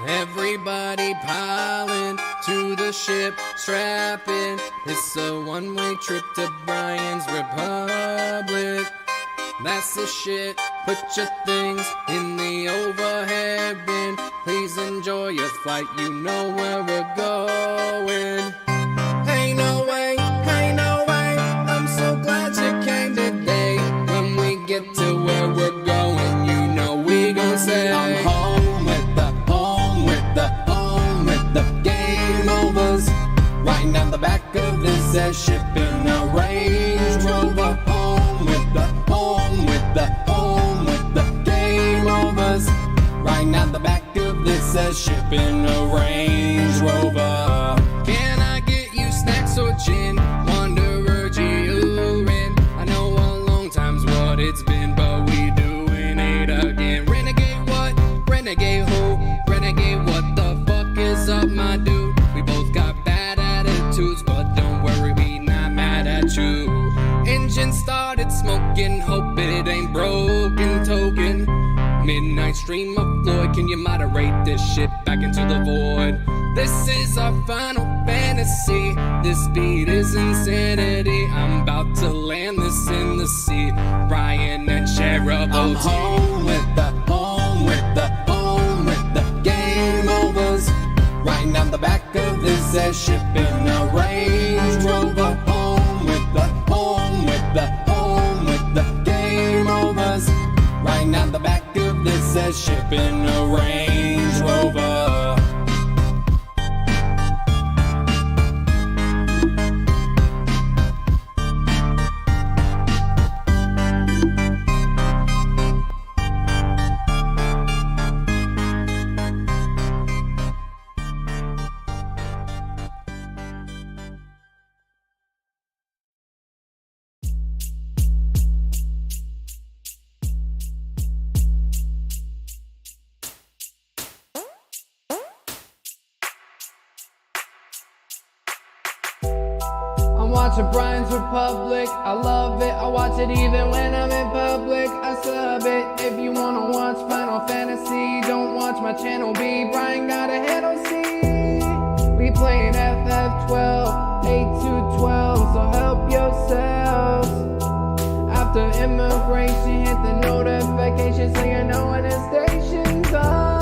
Everybody piling to the ship, strapping. It's a one-way trip to Brian's Republic. That's the shit. Put your things in the overhead bin. Please enjoy your flight. You know where we're going. Ain't no way, ain't no way. I'm so glad you came today. When we get to where we're going, you know we gon' say I'm home with the game overs. Right now the back of this says shipping a Range Rover. Home with the game overs. Right now the back of this says shipping a Range Rover. Can I get you snacks or gin? Wanderer, G-U-N. I know a long time's what it's been, but we doing it again. Renegade what? Renegade who? Renegade what the fuck is up, my dude? We both got bad attitudes, but don't worry, we not mad at you. Engine started smoking, hope it ain't broken token. Midnight stream of Floyd, can you moderate this shit back into the void? This is our final fantasy, this beat is insanity. I'm about to land this in the sea, Ryan and Sheriff OT. I'm home with the game overs. Right now the back of this says shipping a Range Rover. Home with the game overs. Right now the back of this says shipping a Range Rover. I'm watching Brian's Republic, I love it, I watch it even when I'm in public, I sub it. If you wanna watch Final Fantasy, don't watch my channel B, Brian got a head on C. We playing FF12, 8-2-12, so help yourselves. After immigration, hit the notification so you know when the station's on.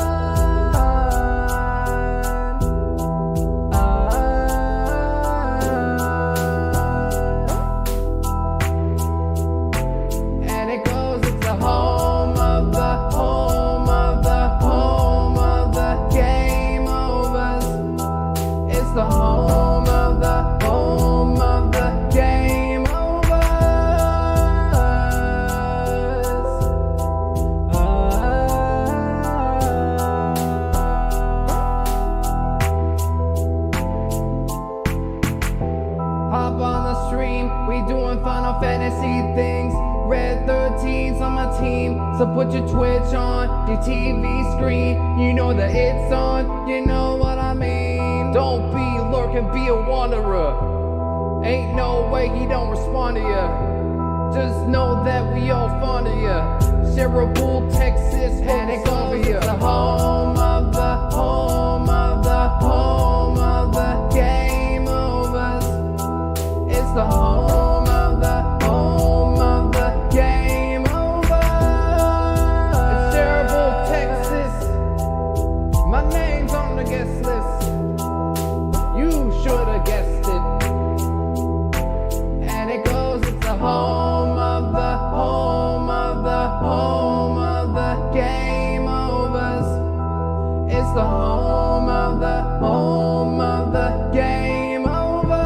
The home of the game overs. Hop on the stream, we doing Final Fantasy things. Red 13's on my team, so put your Twitch on, your TV screen. You know that it's on, you know what I mean. Don't be lurking, be a wanderer. Ain't no way he don't respond to ya. Just know that we all fond of ya. Cerebral, Texas, and it's over ya. The home of the game overs. It's the home of the game overs. It's Cerebral, Texas. My name's on the guest list. You should've guessed it. And it goes, it's the home of the game overs. It's the home of the game overs.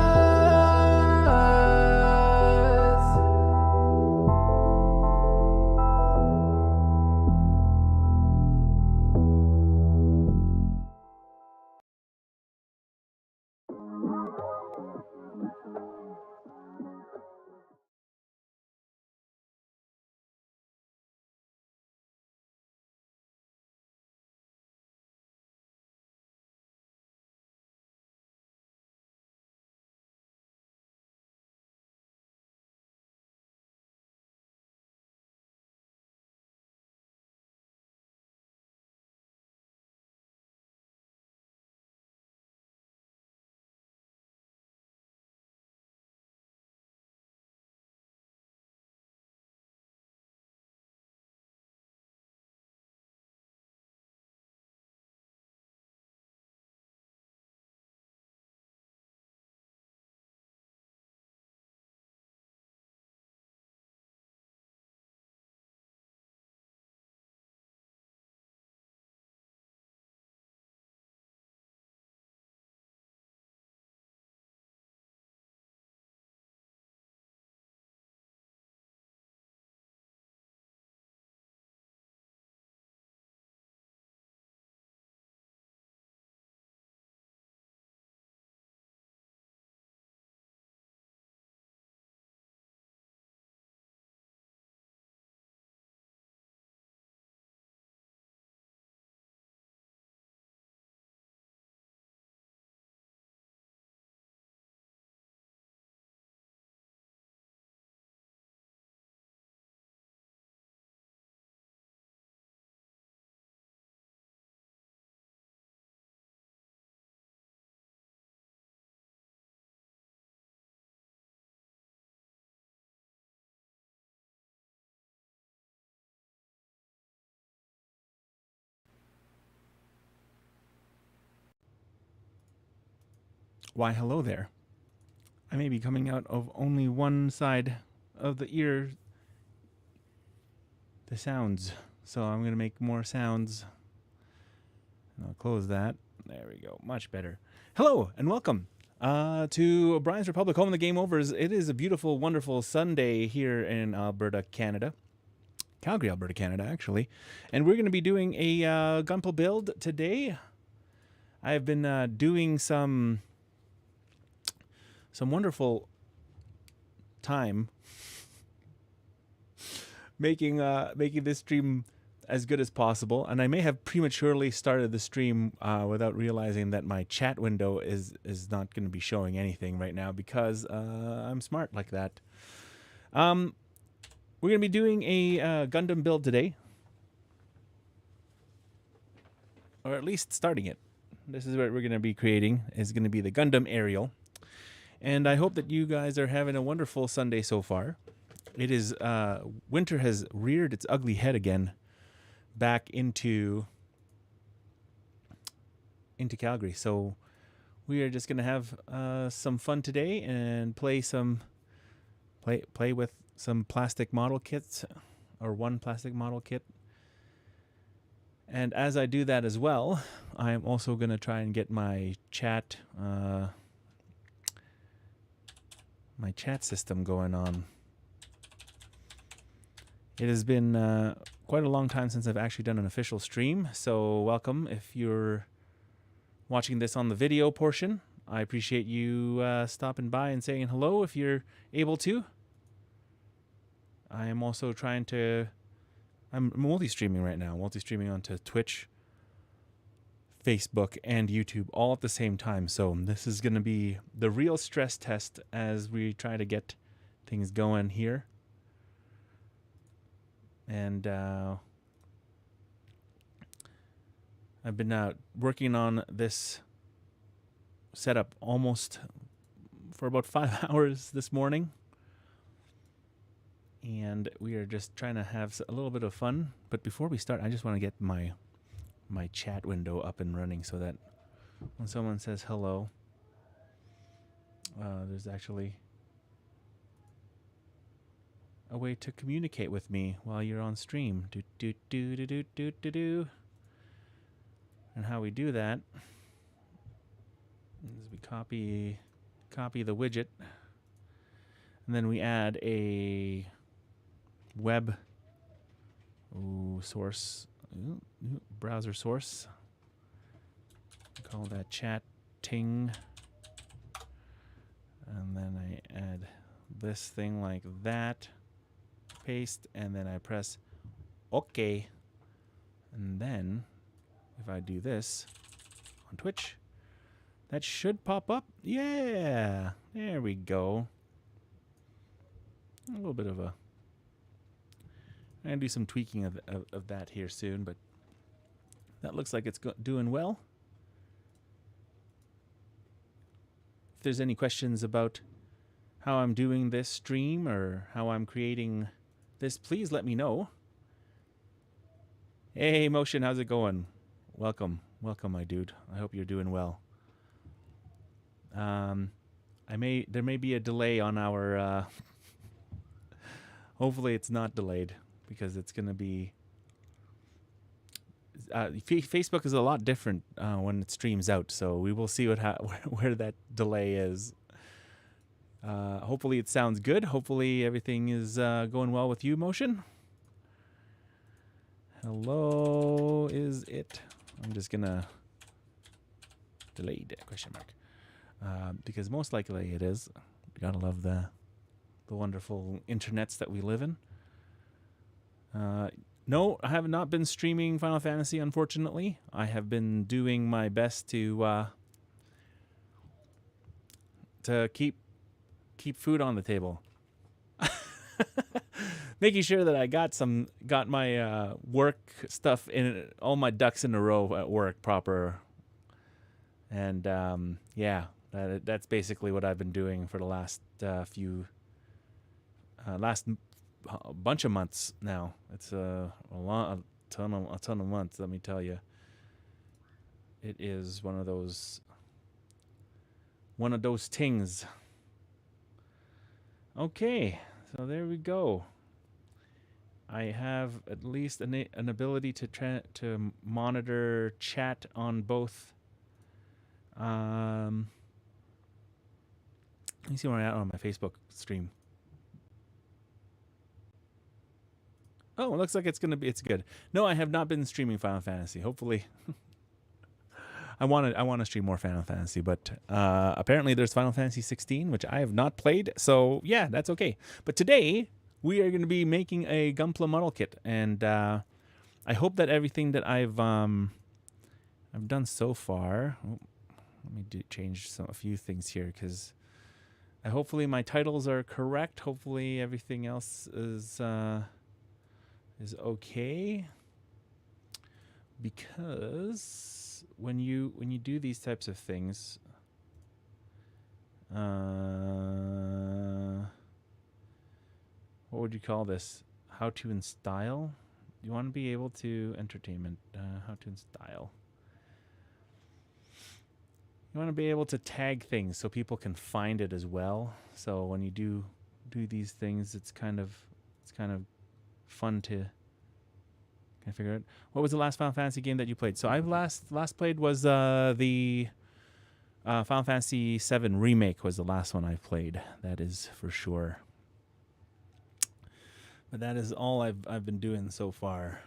Why, hello there. I may be coming out of only one side of the ear, the sounds. So I'm going to make more sounds. And I'll close that. There we go. Much better. Hello and welcome to Brian's Republic, home of the Game Overs. It is a beautiful, wonderful Sunday here in Alberta, Canada. Calgary, Alberta, Canada, actually. And we're going to be doing a Gunpla build today. I have been doing some wonderful time making this stream as good as possible, and I may have prematurely started the stream without realizing that my chat window is not going to be showing anything right now because I'm smart like that. We're going to be doing a Gundam build today, or at least starting it. This is what we're going to be creating. Is going to be the Gundam Aerial, and I hope that you guys are having a wonderful Sunday so far. It is winter has reared its ugly head again back into Calgary, so we are just gonna have some fun today and play with some plastic model kits, or one plastic model kit. And as I do that as well, I am also gonna try and get my chat system going on. It has been quite a long time since I've actually done an official stream, so welcome if you're watching this on the video portion. I appreciate you stopping by and saying hello if you're able to. I am also I'm multi-streaming right now, multi-streaming onto Twitch, Facebook, and YouTube all at the same time, so this is going to be the real stress test as we try to get things going here. And I've been working on this setup almost for about 5 hours this morning. And we are just trying to have a little bit of fun. But before we start, I just want to get my chat window up and running so that when someone says hello, there's actually a way to communicate with me while you're on stream. And how we do that is we copy the widget, and then we add a web source, browser source. Call that chatting, and then I add this thing like that. Paste, and then I press OK, and then if I do this on Twitch, that should pop up. Yeah, there we go. A little bit of I'm gonna do some tweaking of that here soon, but that looks like it's doing well. If there's any questions about how I'm doing this stream or how I'm creating this, please let me know. Hey, Motion, how's it going? Welcome, my dude. I hope you're doing well. There may be a delay on our. Hopefully, it's not delayed because it's gonna be. Facebook is a lot different when it streams out, so we will see where that delay is. Hopefully it sounds good. Hopefully everything is going well with you, Motion. Hello, is it? I'm just gonna delayed question mark because most likely it is. You gotta love the wonderful internets that we live in. No, I have not been streaming Final Fantasy, unfortunately. I have been doing my best to keep food on the table. Making sure that I got my work stuff in, all my ducks in a row at work proper. And yeah, that's basically what I've been doing for the last last bunch of months now. It's a ton of months, let me tell you. It is one of those one of those things. Okay, so there we go. I have at least an ability to monitor chat on both. Let me see where I'm at on my Facebook stream. Oh, it looks like it's good. No, I have not been streaming Final Fantasy. Hopefully, I want to stream more Final Fantasy, but apparently there's Final Fantasy 16, which I have not played. So yeah, that's okay. But today we are going to be making a Gunpla model kit, and I hope that everything that I've done so far. Oh, let me change a few things here because hopefully my titles are correct. Hopefully everything else is okay, because when you do these types of things, what would you call this? How to in style? You want to be able to entertainment. How to in style. You want to be able to tag things so people can find it as well. So when you do these things, it's kind of fun to kind of figure out. What was the last Final Fantasy game that you played? So I've last played was the Final Fantasy VII Remake was the last one I played. That is for sure. But that is all I've been doing so far.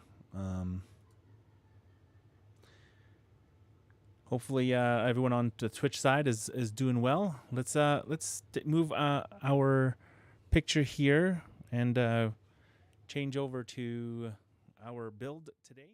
Hopefully everyone on the Twitch side is doing well. Let's move our picture here and change over to our build today.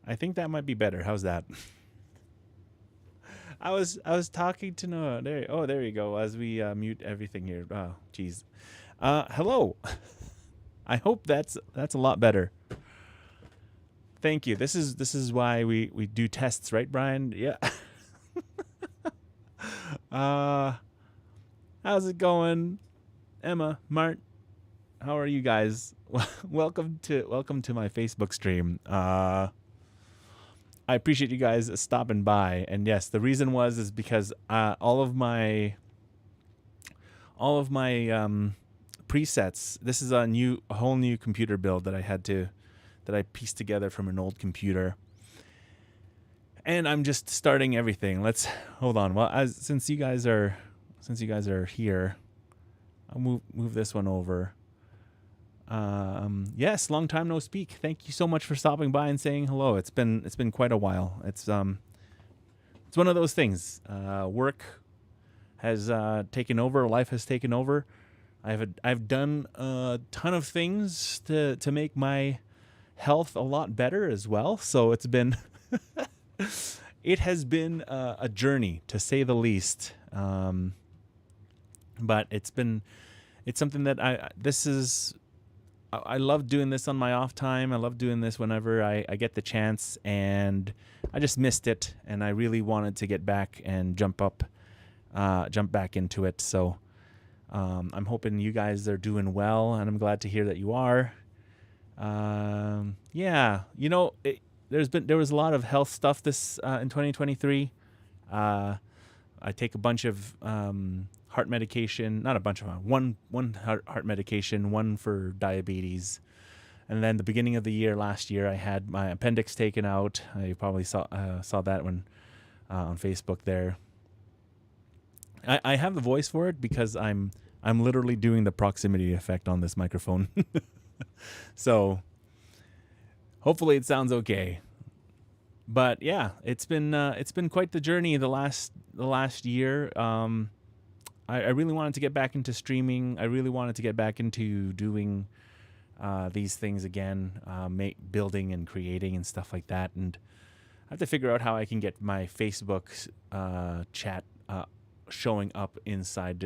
I think that might be better. How's that? I was talking to Noah. There you go. As we mute everything here. Oh, geez. Hello. I hope that's a lot better. Thank you. This is why we do tests, right, Brian? Yeah. How's it going, Emma, Mart? How are you guys? Welcome to my Facebook stream. I appreciate you guys stopping by. And yes, the reason is because all of my presets. This is a whole new computer build that I pieced together from an old computer. And I'm just starting everything. Let's hold on. Well, since you guys are here, I'll move this one over. Yes, long time no speak. Thank you so much for stopping by and saying hello. It's been quite a while. It's one of those things. Work has taken over. Life has taken over. I've done a ton of things to make my health a lot better as well. So it has been a journey, to say the least. But it's something that I love doing this on my off time. I love doing this whenever I get the chance, and I just missed it, and I really wanted to get back and jump back into it. So I'm hoping you guys are doing well, and I'm glad to hear that you are. Yeah, there was a lot of health stuff this in 2023. I take a bunch of heart medication, not a bunch of one heart medication, one for diabetes, and then the beginning of the year last year I had my appendix taken out. You probably saw that one on Facebook there. I have the voice for it because I'm literally doing the proximity effect on this microphone. So hopefully it sounds okay. But yeah, it's been quite the journey the last year. I really wanted to get back into streaming. I really wanted to get back into doing these things again, building and creating and stuff like that. And I have to figure out how I can get my Facebook chat showing up inside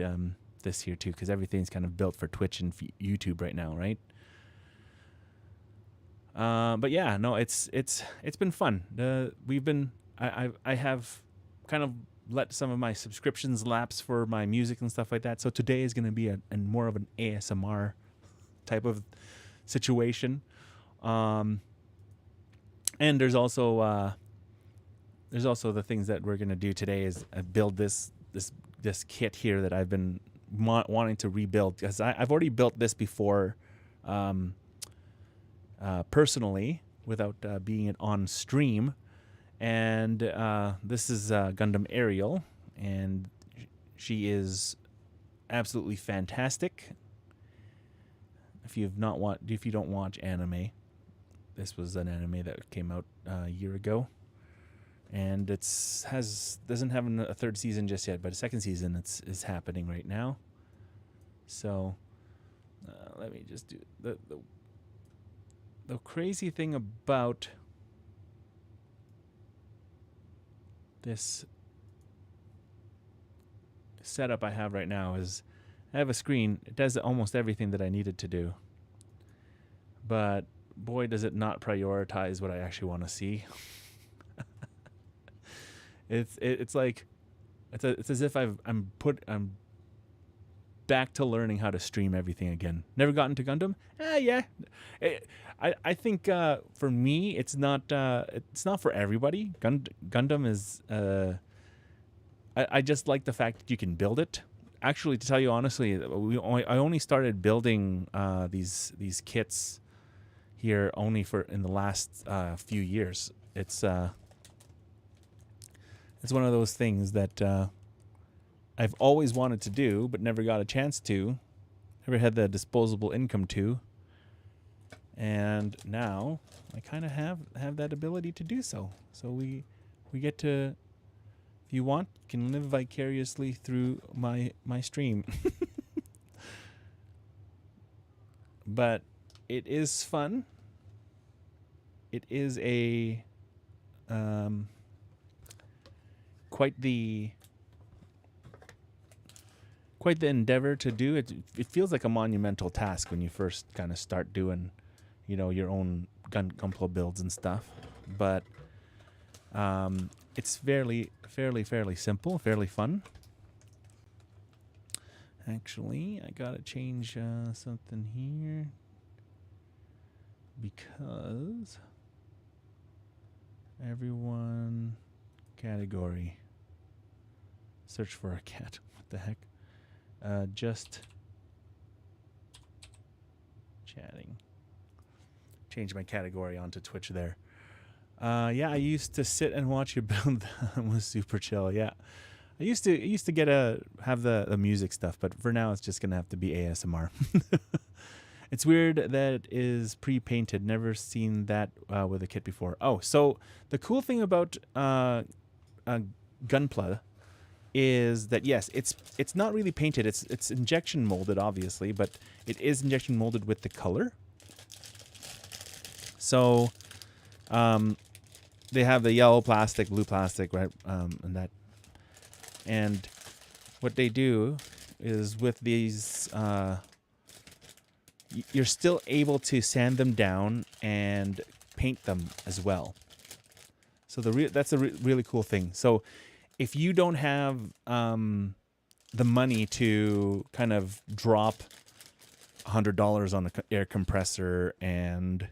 this here too, because everything's kind of built for Twitch and YouTube right now, right? But yeah, no, it's been fun. I have kind of let some of my subscriptions lapse for my music and stuff like that. So today is going to be more of an ASMR type of situation. And there's also the things that we're going to do today is build this kit here that I've been wanting to rebuild, because I've already built this before, personally, without being it on stream. And this is Gundam Aerial, and she is absolutely fantastic. If you don't watch anime, this was an anime that came out a year ago, and doesn't have a third season just yet, but a second season is happening right now. So let me just do the crazy thing about this setup I have right now is I have a screen. It does almost everything that I needed to do, but boy, does it not prioritize what I actually want to see. It's as if I'm back to learning how to stream everything again. Never gotten to Gundam? Yeah. I think for me, it's not for everybody. Gundam is. I just like the fact that you can build it. Actually, to tell you honestly, I only started building these kits here only in the last few years. It's one of those things that I've always wanted to do, but never got a chance to. Never had the disposable income to. And now I kind of have that ability to do so. So we get to, if you want, you can live vicariously through my stream. But it is fun. It is a quite the endeavor to do. It feels like a monumental task when you first kind of start doing, you know, your own Gunpla builds and stuff. But it's fairly simple, fairly fun. Actually, I gotta change something here because everyone category. Search for a cat. What the heck? Just chatting. Change my category onto Twitch there. Yeah, I used to sit and watch you build. That was super chill. Yeah, I used to get have the music stuff, but for now it's just gonna have to be ASMR. It's weird that it is pre-painted. Never seen that with a kit before. Oh, so the cool thing about Gunpla is that yes, it's not really painted. It's injection molded, obviously, but it is injection molded with the color. So, they have the yellow plastic, blue plastic, right? And what they do is with these, you're still able to sand them down and paint them as well. So that's a really cool thing. So if you don't have the money to kind of drop $100 on an air compressor and,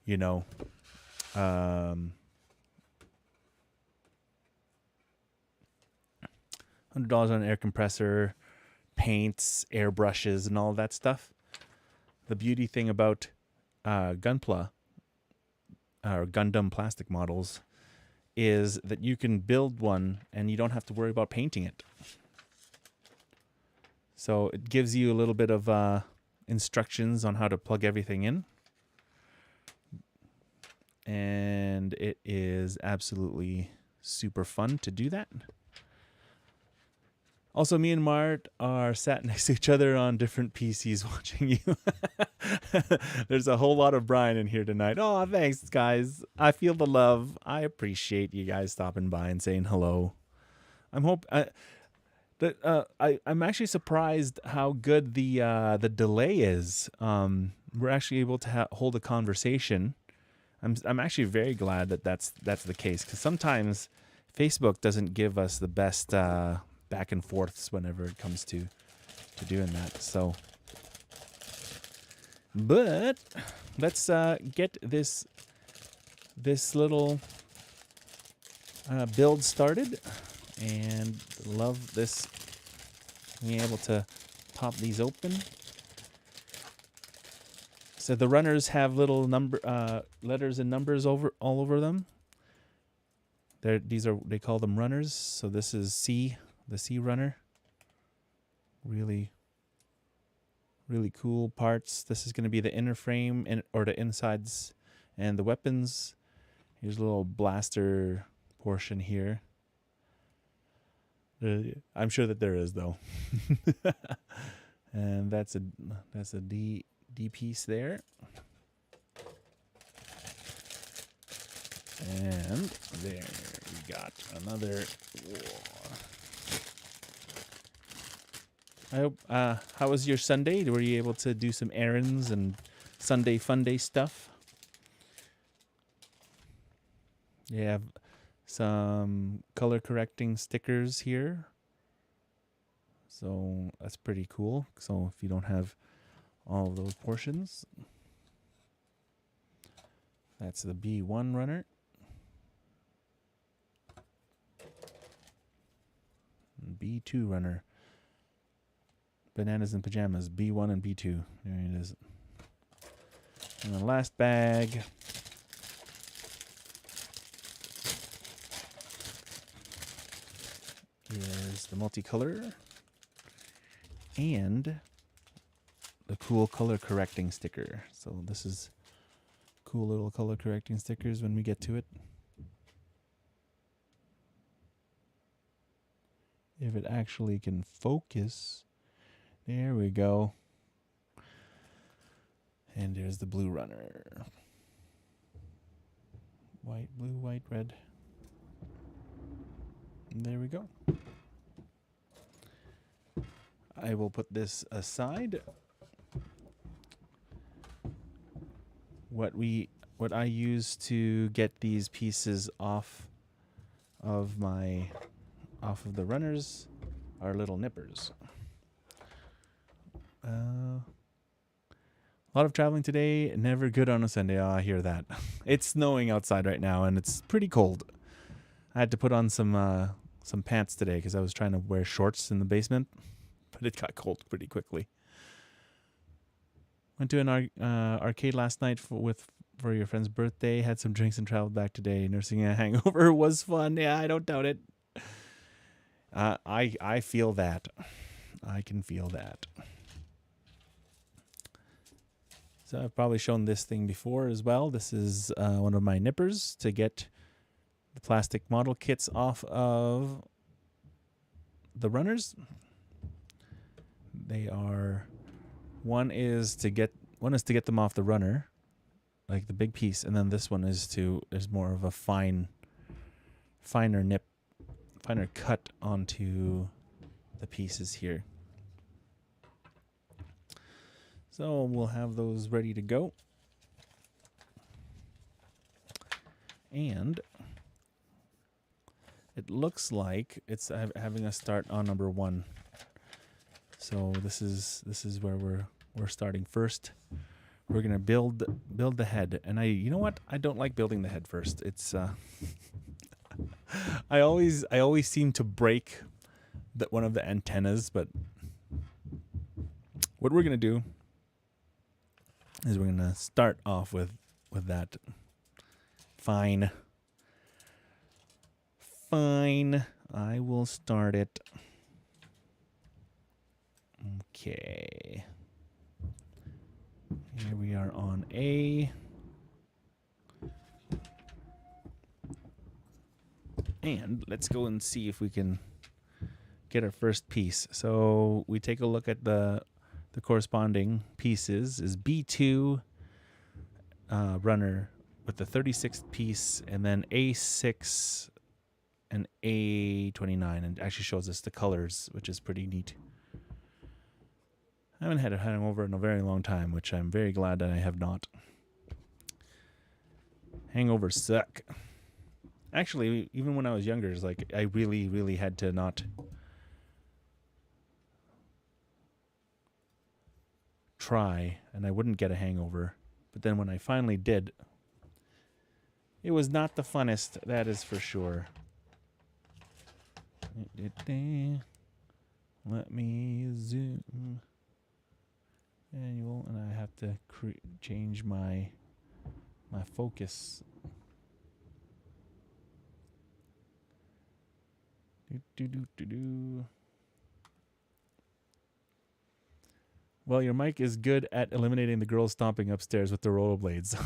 you know, $100 on an air compressor, paints, airbrushes, and all that stuff. The beauty thing about Gunpla or Gundam plastic models is that you can build one and you don't have to worry about painting it. So it gives you a little bit of instructions on how to plug everything in. And it is absolutely super fun to do that. Also, me and Mart are sat next to each other on different PCs watching you. There's a whole lot of Brian in here tonight. Oh, thanks, guys. I feel the love. I appreciate you guys stopping by and saying hello. I'm actually surprised how good the delay is. We're actually able to hold a conversation. I'm actually very glad that that's the case, because sometimes Facebook doesn't give us the best back and forths whenever it comes to doing that. So, but let's get this little build started, and love this being able to pop these open. So the runners have little letters and numbers all over them. They call them runners. So this is C, the C runner. Really cool parts. This is going to be the inner frame or the insides and the weapons. Here's a little blaster portion here. I'm sure that there is, though. And that's a D piece there. And there we got another. I hope. How was your Sunday? Were you able to do some errands and Sunday fun day stuff? You have some color correcting stickers here, so that's pretty cool. So if you don't have all of those portions, that's the B1 runner. B2 runner. Bananas and pajamas, B1 and B2. There it is. And the last bag is the multicolor and the cool color correcting sticker. So this is cool little color correcting stickers when we get to it. If it actually can focus. There we go. And there's the blue runner. White, blue, white, red. And there we go. I will put this aside. What I use to get these pieces off of the runners are little nippers. A lot of traveling today, never good on a Sunday. Oh, I hear that. It's snowing outside right now, and it's pretty cold. I had to put on some pants today because I was trying to wear shorts in the basement, but it got cold pretty quickly. Went to an arcade last night for your friend's birthday. Had some drinks and traveled back today. Nursing a hangover was fun. Yeah, I don't doubt it. I feel that. I can feel that. So I've probably shown this thing before as well. This is one of my nippers to get the plastic model kits off of the runners. They are one is to get them off the runner, like the big piece, and then this one is more of a finer cut onto the pieces here. So we'll have those ready to go. And it looks like it's having us start on number 1. So this is where we're starting first. We're gonna build the head, and you know what? I don't like building the head first. It's I always seem to break one of the antennas, but what we're gonna do is we're gonna start off with that. Fine. I will start it. Okay. Here we are on A. And let's go and see if we can get our first piece. So we take a look at the corresponding pieces is B2 runner with the 36th piece, and then A6 and A29, and it actually shows us the colors, which is pretty neat. I haven't had a hangover in a very long time, which I'm very glad that I have not. Hangovers suck. Actually, even when I was younger, it's like I really, really had to not try, and I wouldn't get a hangover. But then when I finally did, it was not the funnest, that is for sure. Let me zoom. Annual, and I have to change my focus. Well, your mic is good at eliminating the girls stomping upstairs with the rollerblades.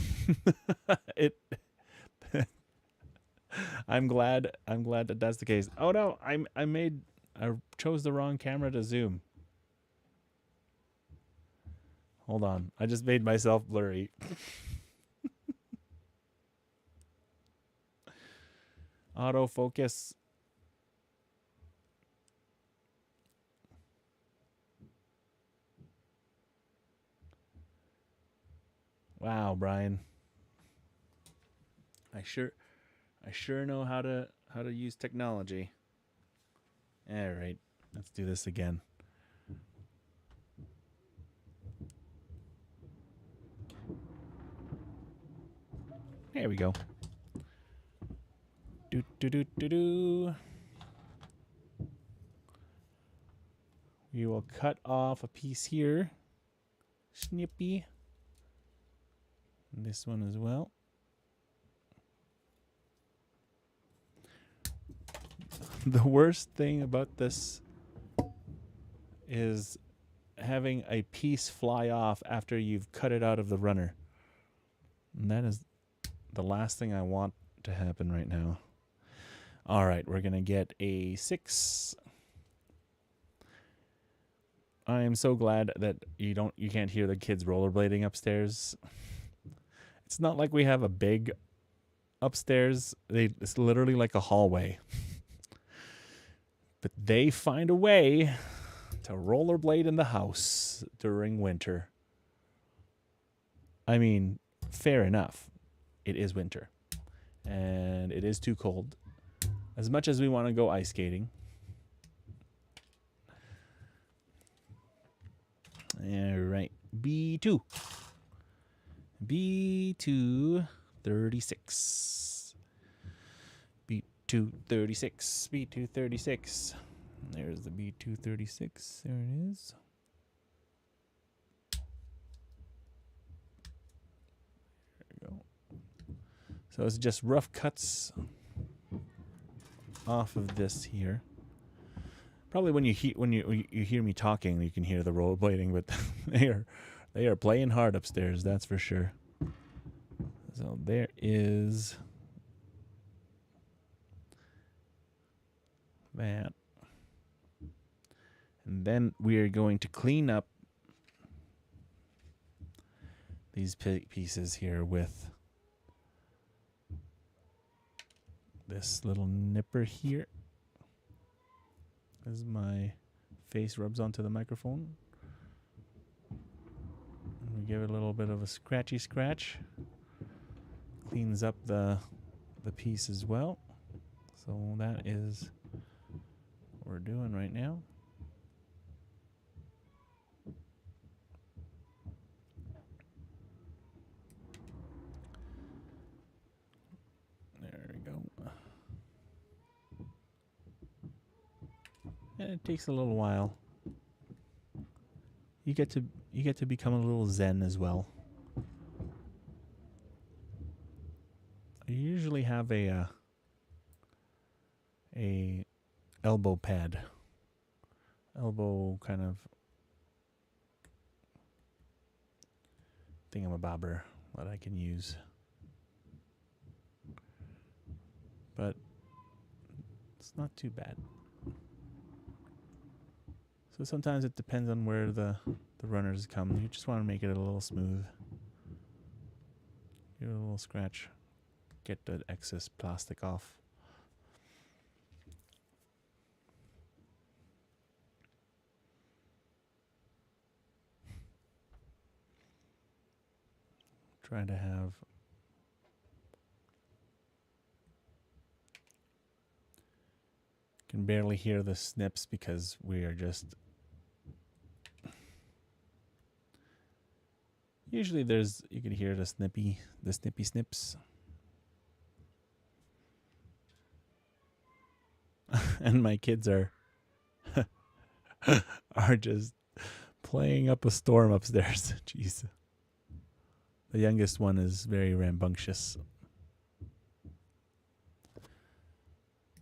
I'm glad that that's the case. Oh no, I chose the wrong camera to zoom. Hold on, I just made myself blurry. Autofocus. Wow, Brian. I sure know how to use technology. All right, let's do this again. There we go. We will cut off a piece here. Snippy. And this one as well. The worst thing about this is having a piece fly off after you've cut it out of the runner. And that is the last thing I want to happen right now. All right, we're going to get a 6. I am so glad that you can't hear the kids rollerblading upstairs. It's not like we have a big upstairs, it's literally like a hallway. But they find a way to rollerblade in the house during winter. I mean, fair enough. It is winter. And it is too cold. As much as we want to go ice skating. All right. B2. B2 36. B2 36. B2 36. There's the B2 36. There it is. There we go. So it's just rough cuts off of this here. Probably when you hear me talking, you can hear the rollerblading, but they are playing hard upstairs, that's for sure. So there is that. And then we are going to clean up these pieces here with this little nipper here. As my face rubs onto the microphone. And we give it a little bit of a scratchy scratch. Cleans up the piece as well. So that is what we're doing right now. There we go. And it takes a little while. You get to become a little zen as well. I usually have a elbow pad, elbow kind of thingamabobber that I can use, but it's not too bad. So sometimes it depends on where the runners come. You just want to make it a little smooth. Give it a little scratch. Get the excess plastic off. Try to have can barely hear the snips because we are just usually you can hear the snippy snips. And my kids are just playing up a storm upstairs. Jeez. The youngest one is very rambunctious.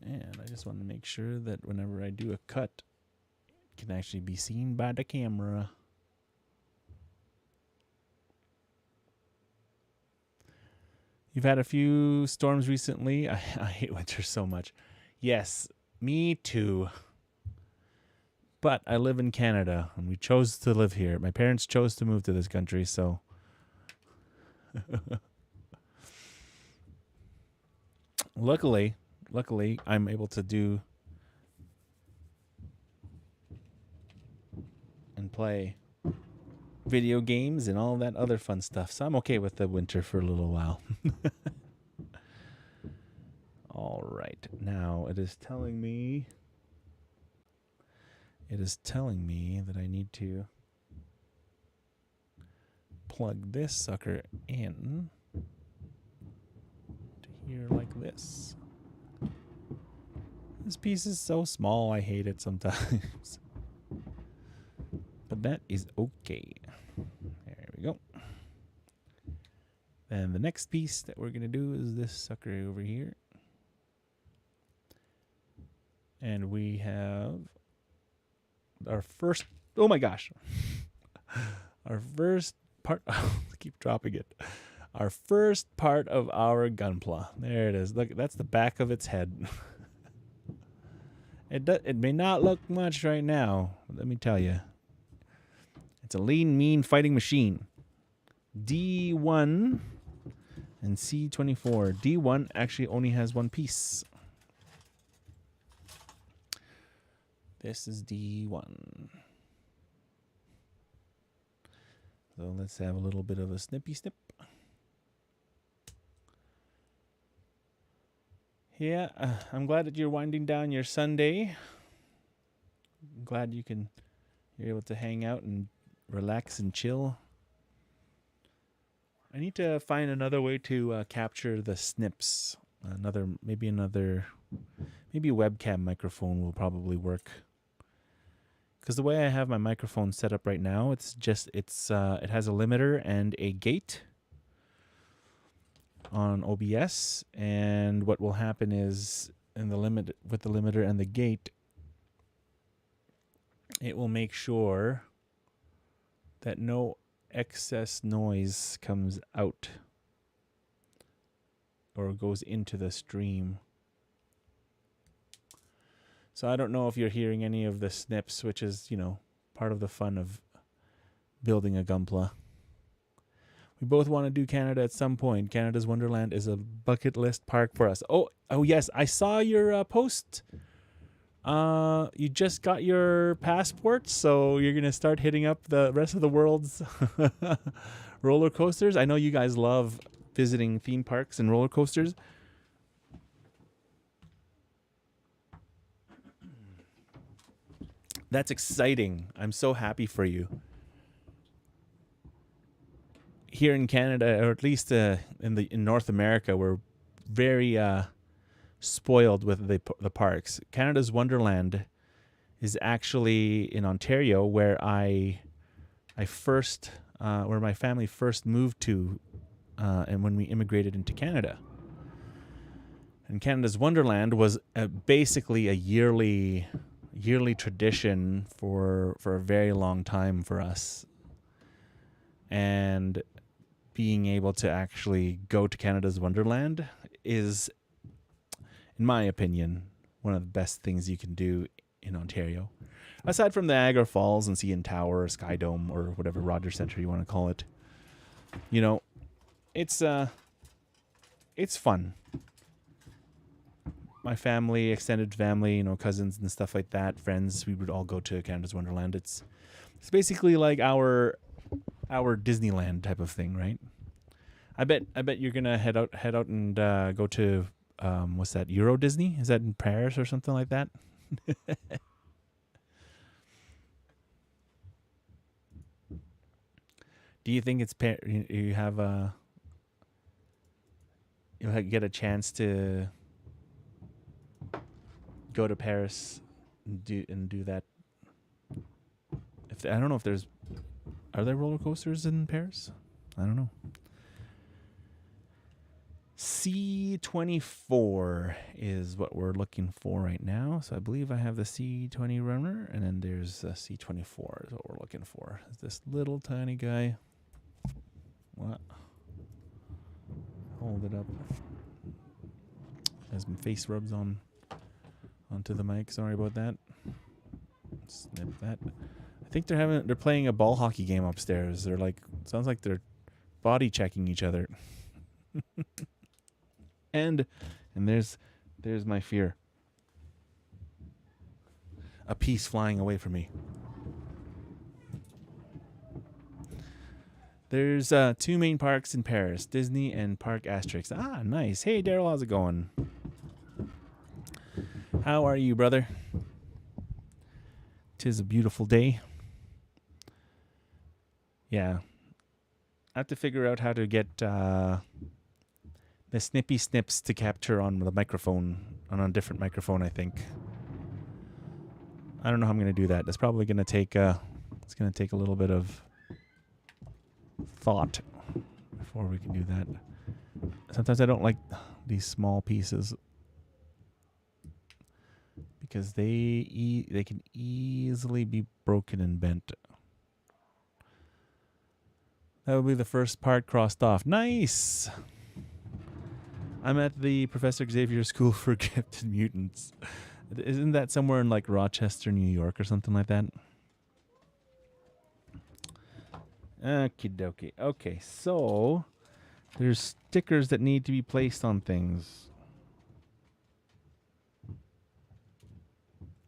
And I just want to make sure that whenever I do a cut, it can actually be seen by the camera. You've had a few storms recently. I hate winter so much. Yes, me too. But I live in Canada, and we chose to live here. My parents chose to move to this country, so... Luckily, I'm able to do and play video games and all that other fun stuff. So I'm okay with the winter for a little while. All right. Now it is telling me that I need to plug this sucker in to here like this. This piece is so small, I hate it sometimes. But that is okay. There we go. And the next piece that we're going to do is this sucker over here. And we have our first, oh my gosh. Our first part, I keep dropping it. Our first part of our Gunpla. There it is. Look, that's the back of its head. It may not look much right now, but let me tell you. It's a lean, mean fighting machine. D1. And C24. D1 actually only has one piece. This is D1. So let's have a little bit of a snippy snip. Yeah, I'm glad that you're winding down your Sunday. I'm glad you're able to hang out and relax and chill. I need to find another way to capture the snips. Maybe a webcam microphone will probably work. Because the way I have my microphone set up right now, it has a limiter and a gate on OBS, and what will happen is with the limiter and the gate, it will make sure that no excess noise comes out or goes into the stream. So I don't know if you're hearing any of the snips, which is, part of the fun of building a Gunpla. We both want to do Canada at some point. Canada's Wonderland is a bucket list park for us. Oh yes, I saw your post. You just got your passport, so you're going to start hitting up the rest of the world's roller coasters. I know you guys love visiting theme parks and roller coasters. That's exciting. I'm so happy for you. Here in Canada, or at least in North America, we're very spoiled with the parks. Canada's Wonderland is actually in Ontario, where where my family first moved to, and when we immigrated into Canada. And Canada's Wonderland was basically a yearly tradition for a very long time for us. And being able to actually go to Canada's Wonderland is, in my opinion, one of the best things you can do in Ontario. Aside from the Niagara Falls and CN Tower or Sky Dome or whatever Rogers Centre you want to call it. It's fun. My family, extended family, cousins and stuff like that, friends, we would all go to Canada's Wonderland. It's basically like our Disneyland type of thing, right? I bet you're gonna head out and go to what's that, Euro Disney? Is that in Paris or something like that? Do you think you'll get a chance to go to Paris and do that? I don't know if are there roller coasters in Paris? I don't know. C24 is what we're looking for right now. So I believe I have the C20 runner, and then there's a C24 is what we're looking for. Is this little tiny guy? What? Hold it up. As my face rubs onto the mic. Sorry about that. Snip that. I think they're playing a ball hockey game upstairs. Sounds like they're body checking each other. and there's my fear. A piece flying away from me. There's 2 main parks in Paris, Disney and Parc Asterix. Ah, nice. Hey, Daryl, how's it going? How are you, brother? 'Tis a beautiful day. Yeah. I have to figure out how to get the snippy snips to capture on the microphone, on a different microphone, I think. I don't know how I'm going to do that. That's probably going to take it's going to take a little bit of thought before we can do that. Sometimes I don't like these small pieces because they can easily be broken and bent. That will be the first part crossed off. Nice! I'm at the Professor Xavier School for Gifted Mutants. Isn't that somewhere in like Rochester, New York or something like that? Okie dokie. Okay, so There's stickers that need to be placed on things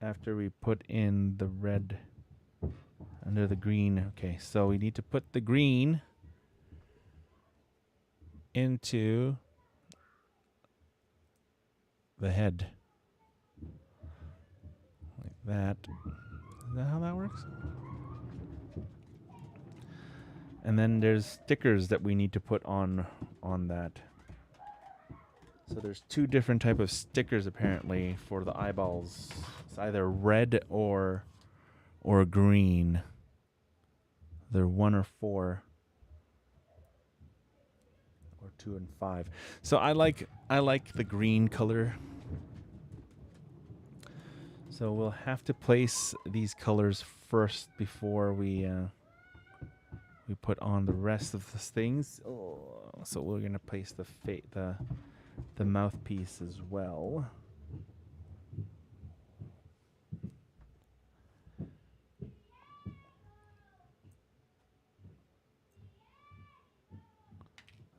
after we put in the red under the green. Okay, so we need to put the green into the head. Like that. Is that how that works? And then there's stickers that we need to put on that. So there's two different type of stickers apparently for the eyeballs. It's either red or green. They're 1 or 4. Or 2 and 5. So I like the green color. So we'll have to place these colors first before we put on the rest of the things. Oh, so we're gonna place the mouthpiece as well.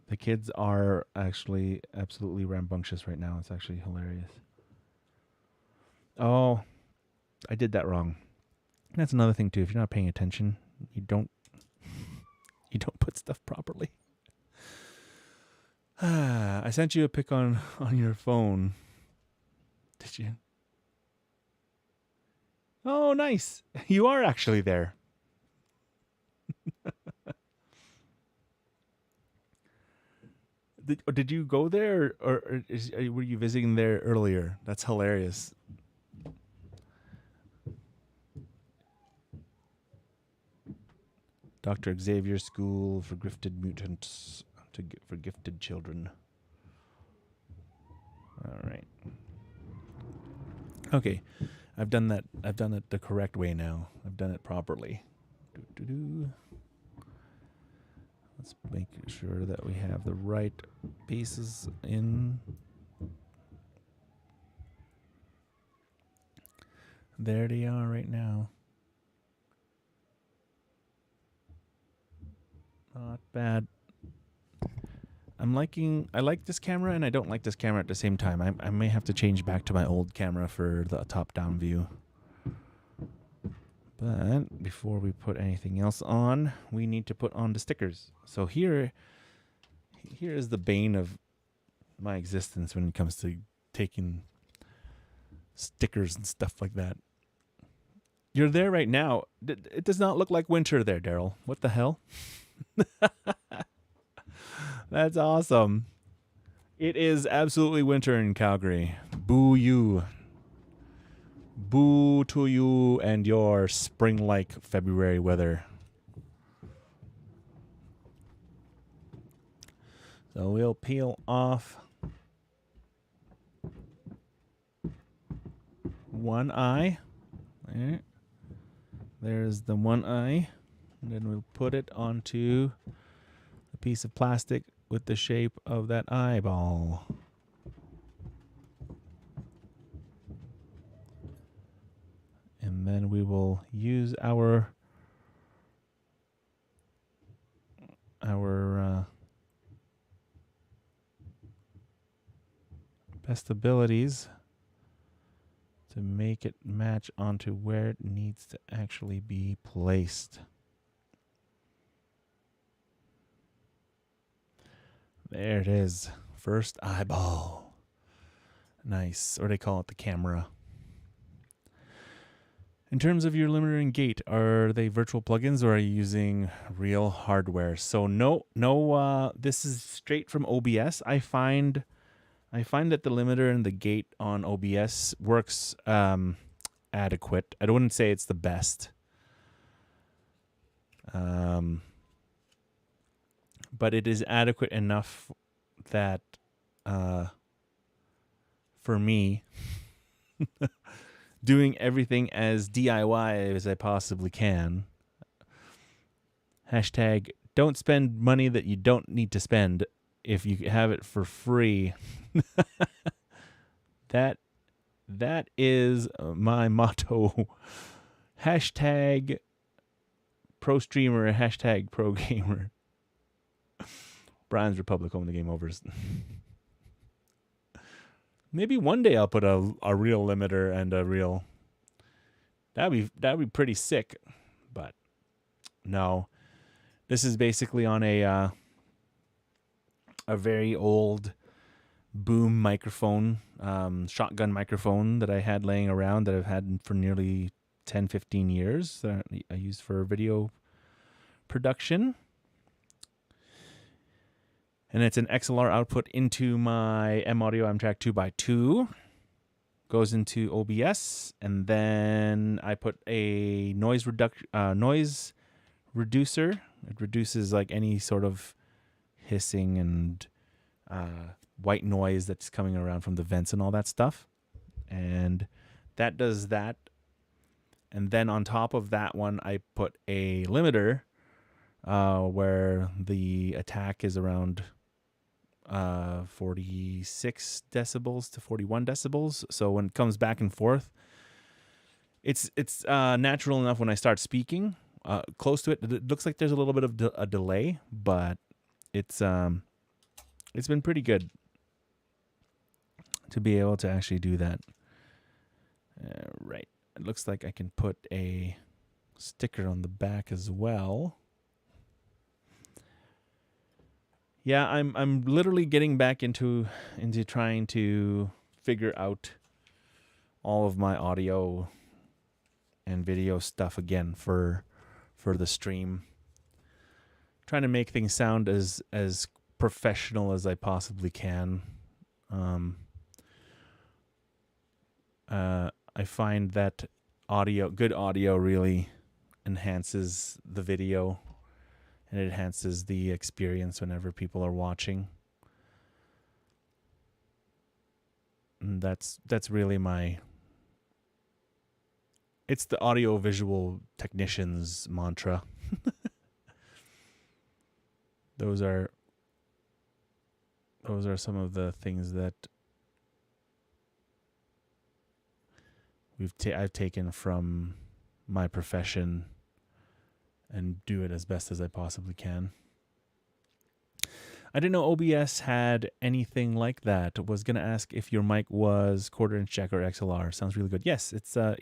The kids are actually absolutely rambunctious right now. It's actually hilarious. Oh, I did that wrong. That's another thing too. If you're not paying attention, you don't put stuff properly. I sent you a pic on your phone. Did you? Oh, nice. You are actually there. Did you go there, or were you visiting there earlier? That's hilarious. Dr. Xavier School for Gifted Mutants, for gifted children. All right. Okay, I've done that. I've done it the correct way now. I've done it properly. Let's make sure that we have the right pieces in. There they are right now. Not bad. I like this camera and I don't like this camera at the same time. I may have to change back to my old camera for the top-down view. But before we put anything else on, we need to put on the stickers. So here is the bane of my existence when it comes to taking stickers and stuff like that. You're there right now. It does not look like winter there, Daryl. What the hell? That's awesome. It is absolutely winter in Calgary. Boo you. Boo to you and your spring-like February weather. So we'll peel off one eye. There. There's the one eye. And then we'll put it onto a piece of plastic with the shape of that eyeball. And then we will use our best abilities to make it match onto where it needs to actually be placed. There it is. First eyeball. Nice. Or they call it the camera. In terms of your limiter and gate, are they virtual plugins or are you using real hardware? So no, this is straight from OBS. I find that the limiter and the gate on OBS works adequate. I wouldn't say it's the best. But it is adequate enough that for me, doing everything as DIY as I possibly can. Hashtag don't spend money that you don't need to spend if you have it for free. That is my motto. Hashtag pro streamer, hashtag pro gamer. Brian's Republic Home of the Game Overs. Maybe one day I'll put a real limiter and a real. That'd be pretty sick, but no. This is basically on a very old boom microphone, shotgun microphone that I had laying around that I've had for nearly 10, 15 years that I use for video production. And it's an XLR output into my M-Audio M-Track 2x2. Goes into OBS, and then I put a noise reducer. It reduces like any sort of hissing and white noise that's coming around from the vents and all that stuff. And that does that. And then on top of that one, I put a limiter where the attack is around 46 decibels to 41 decibels. So when it comes back and forth, it's natural enough when I start speaking close to it. It looks like there's a little bit of a delay, but it's been pretty good to be able to actually do that. Right. It looks like I can put a sticker on the back as well. Yeah, I'm literally getting back into trying to figure out all of my audio and video stuff again for the stream. Trying to make things sound as professional as I possibly can. I find that good audio really enhances the video. And it enhances the experience whenever people are watching. And that's really it's the audio-visual technician's mantra. Those are some of the things that I've taken from my profession and do it as best as I possibly can. I didn't know OBS had anything like that. I was going to ask if your mic was quarter-inch jack or XLR. Sounds really good. Yes, it's an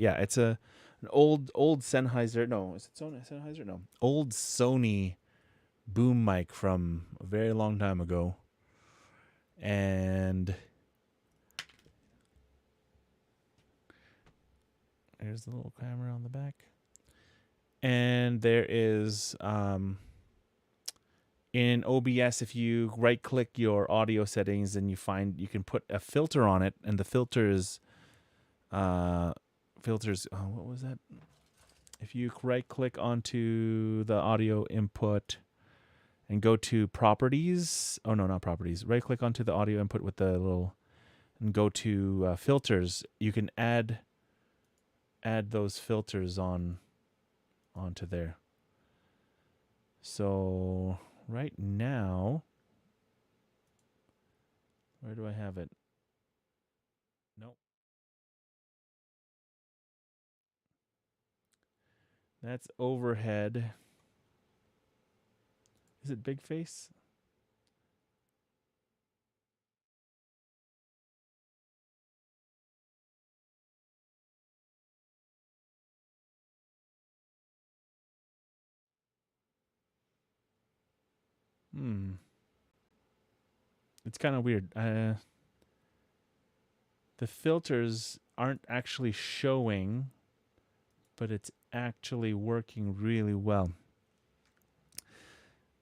old Sennheiser. No, is it Sennheiser? No. Old Sony boom mic from a very long time ago. And there's the little camera on the back. And there is, in OBS, if you right-click your audio settings and you can put a filter on it, and the filters, what was that? If you right-click onto the audio input and go to properties, oh no, not properties, right-click onto the audio input with the little, and go to filters, you can add those filters onto there. So right now, where do I have it? Nope. That's overhead. Is it big face? It's kind of weird. The filters aren't actually showing, but it's actually working really well.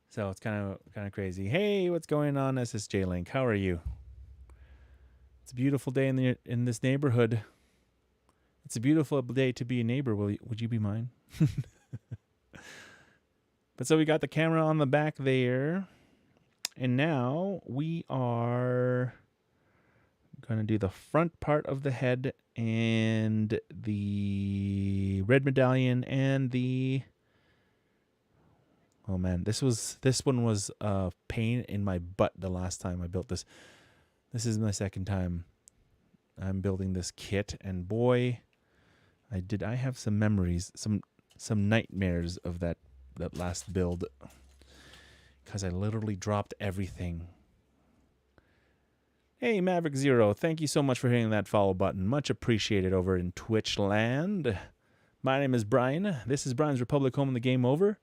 So it's kind of crazy. Hey, what's going on, SSJ Link? How are you? It's a beautiful day in this neighborhood. It's a beautiful day to be a neighbor. Would you be mine? But so we got the camera on the back there. And now we are going to do the front part of the head and the red medallion and the... Oh man, this one was a pain in my butt the last time I built this. This is my second time I'm building this kit, and boy, I have some memories, some nightmares of that last build. because I literally dropped everything. Hey, Maverick Zero, thank you so much for hitting that follow button. Much appreciated over in Twitch land. My name is Brian. This is Brian's Republic Home in the Game Over.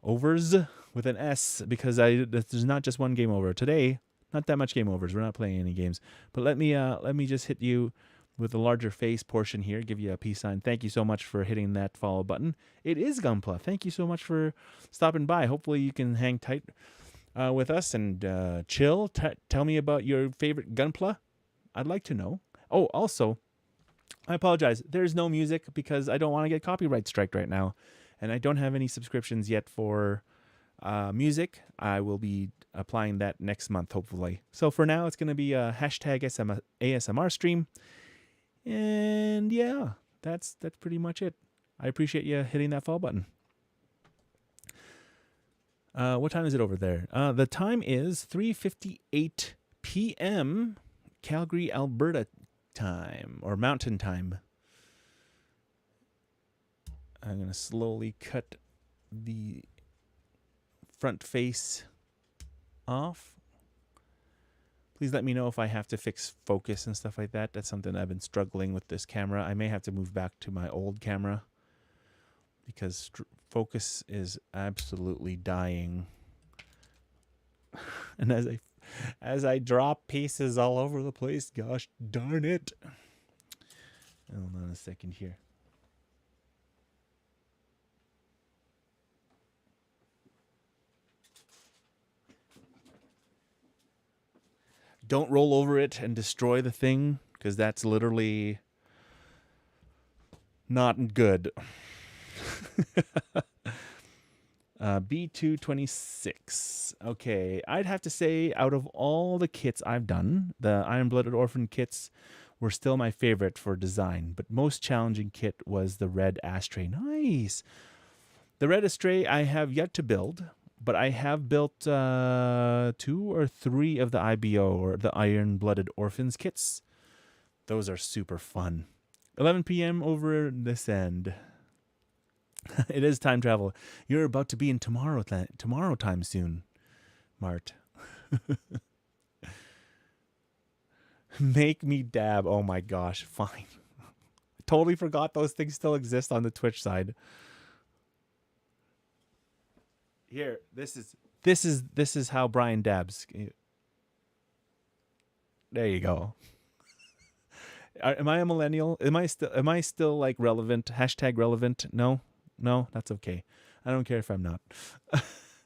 Overs with an S, because there's not just one game over. Today, not that much game overs. We're not playing any games. But let me just hit you with the larger face portion here, give you a peace sign. Thank you so much for hitting that follow button. It is Gunpla. Thank you so much for stopping by. Hopefully you can hang tight with us and chill. Tell me about your favorite Gunpla. I'd like to know. Oh, also, I apologize. There's no music because I don't want to get copyright striked right now. And I don't have any subscriptions yet for music. I will be applying that next month, hopefully. So for now, it's going to be a hashtag ASMR stream. And yeah, that's pretty much it. I appreciate you hitting that follow button. What time is it over there? The time is 3:58 p.m. Calgary, Alberta time, or mountain time. I'm going to slowly cut the front face off. Please let me know if I have to fix focus and stuff like that. That's something I've been struggling with this camera. I may have to move back to my old camera because focus is absolutely dying. And as I drop pieces all over the place, gosh darn it. Hold on a second here. Don't roll over it and destroy the thing, because that's literally not good. B226. Okay, I'd have to say out of all the kits I've done, the Iron-Blooded Orphan kits were still my favorite for design, but most challenging kit was the Red Astray. Nice! The Red Astray I have yet to build, but I have built 2 or 3 of the IBO, or the Iron-Blooded Orphans kits. Those are super fun. 11 p.m. over this end. It is time travel. You're about to be in tomorrow time soon, Mart. Make me dab. Oh my gosh, fine. Totally forgot those things still exist on the Twitch side. Here, this is how Brian dabs. There you go. Am I a millennial? Am I still like relevant? Hashtag relevant? No, that's okay. I don't care if I'm not.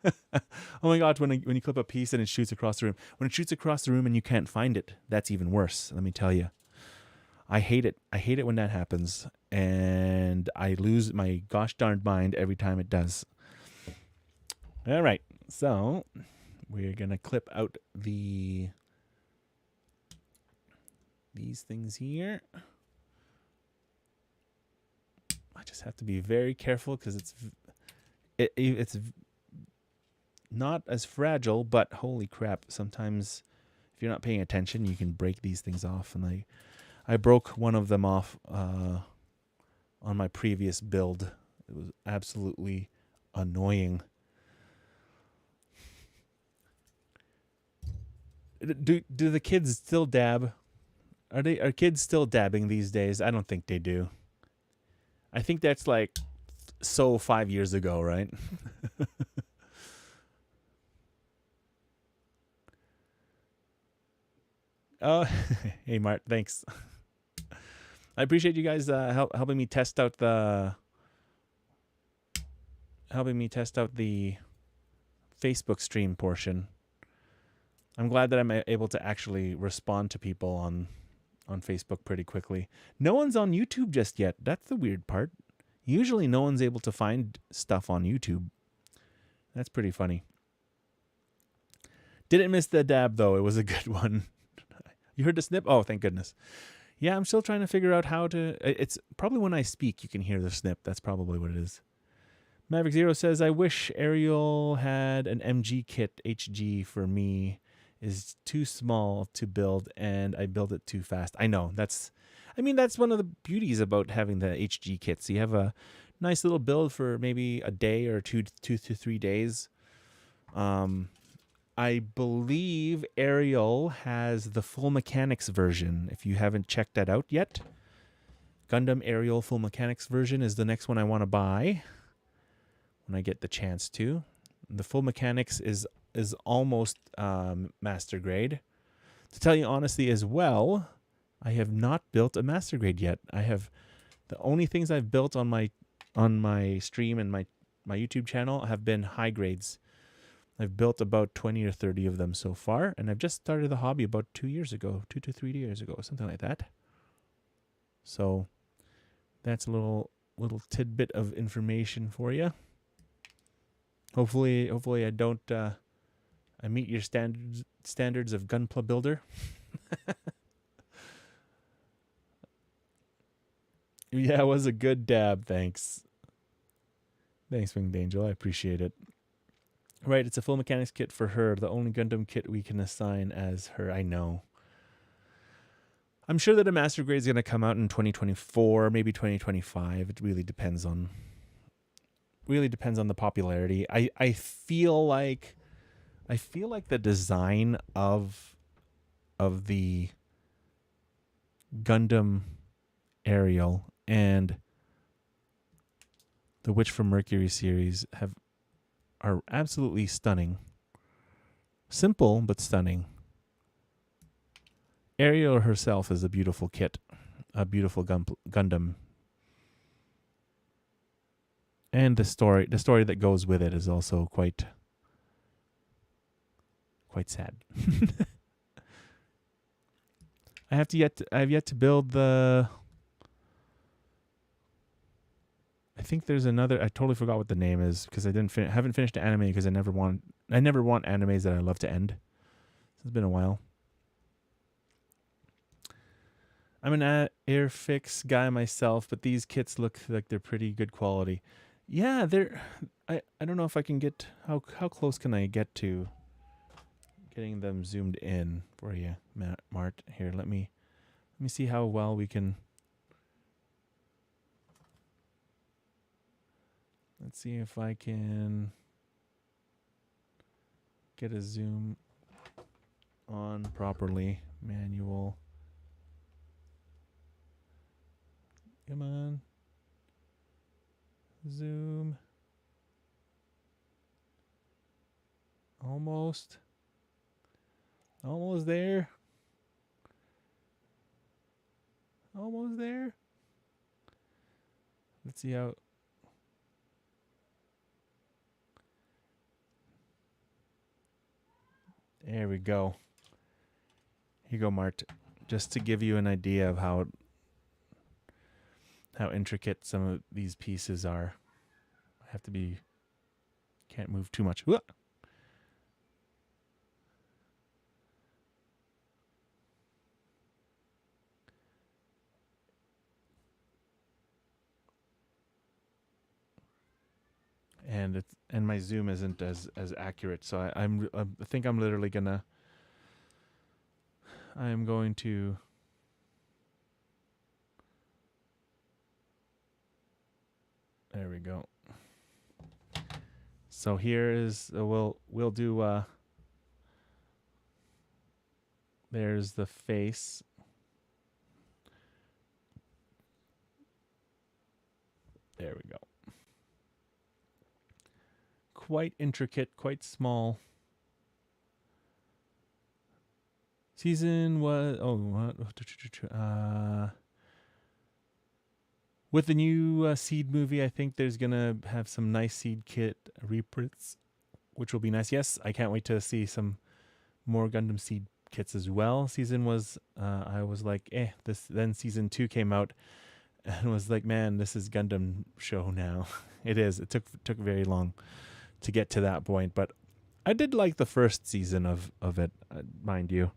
Oh my God, when you clip a piece and it shoots across the room. When it shoots across the room and you can't find it, that's even worse. Let me tell you. I hate it. I hate it when that happens, and I lose my gosh darned mind every time it does. All right, so we're gonna clip out these things here. I just have to be very careful because it's not as fragile, but holy crap! Sometimes if you're not paying attention, you can break these things off, and I broke one of them off on my previous build. It was absolutely annoying. Do the kids still dab? Are kids still dabbing these days? I don't think they do. I think that's like 5 years ago, right? Oh, hey Mart, thanks. I appreciate you guys helping me test out the Facebook stream portion. I'm glad that I'm able to actually respond to people on Facebook pretty quickly. No one's on YouTube just yet. That's the weird part. Usually no one's able to find stuff on YouTube. That's pretty funny. Didn't miss the dab, though. It was a good one. You heard the snip? Oh, thank goodness. Yeah, I'm still trying to figure out how to... It's probably when I speak you can hear the snip. That's probably what it is. Maverick Zero says, I wish Aerial had an MG kit HG for me. Is too small to build, and I build it too fast. I know. That's one of the beauties about having the HG kits. You have a nice little build for maybe a day or two to 3 days. I believe Aerial has the full mechanics version. If you haven't checked that out yet, Gundam Aerial full mechanics version is the next one I want to buy when I get the chance to. The full mechanics is almost master grade. To tell you honestly as well, I have not built a master grade yet. The only things I've built on my stream and my YouTube channel have been high grades. I've built about 20 or 30 of them so far, and I've just started the hobby about 2 to 3 years ago, something like that. So that's a little tidbit of information for you. Hopefully I don't I meet your standards of Gunpla builder. Yeah, it was a good dab. Thanks. Thanks, Winged Angel. I appreciate it. Right, it's a full mechanics kit for her. The only Gundam kit we can assign as her. I know. I'm sure that a master grade is going to come out in 2024, maybe 2025. It really depends on the popularity. I feel like the design of the Gundam Aerial and the Witch from Mercury series are absolutely stunning. Simple, but stunning. Aerial herself is a beautiful kit, a beautiful Gundam. And the story that goes with it is also quite sad. I have yet to build the. I think there's another. I totally forgot what the name is because I haven't finished the anime because I never want animes that I love to end. It's been a while. I'm an Airfix guy myself, but these kits look like they're pretty good quality. Yeah, I don't know if I can get how close can I get to getting them zoomed in for you, Mart. Here, let me see how well we can. Let's see if I can get a zoom on properly. Manual. Come on. Zoom. Almost. Almost there. Almost there. Let's see how. There we go. Here you go, Mart. Just to give you an idea of how intricate some of these pieces are. I have to be. Can't move too much. Whoa! And my zoom isn't as accurate, so I think I'm literally gonna. I'm going to. There we go. So here is we'll do. There's the face. There we go. Quite intricate, quite small. Season was with the new Seed movie, I think there's gonna have some nice Seed kit reprints, which will be nice. Yes, I can't wait to see some more Gundam Seed kits as well. Season was I was like, this. Then season 2 came out, and was like, man, this is Gundam show now. It is. It took very long to get to that point, but I did like the first season of it, mind you.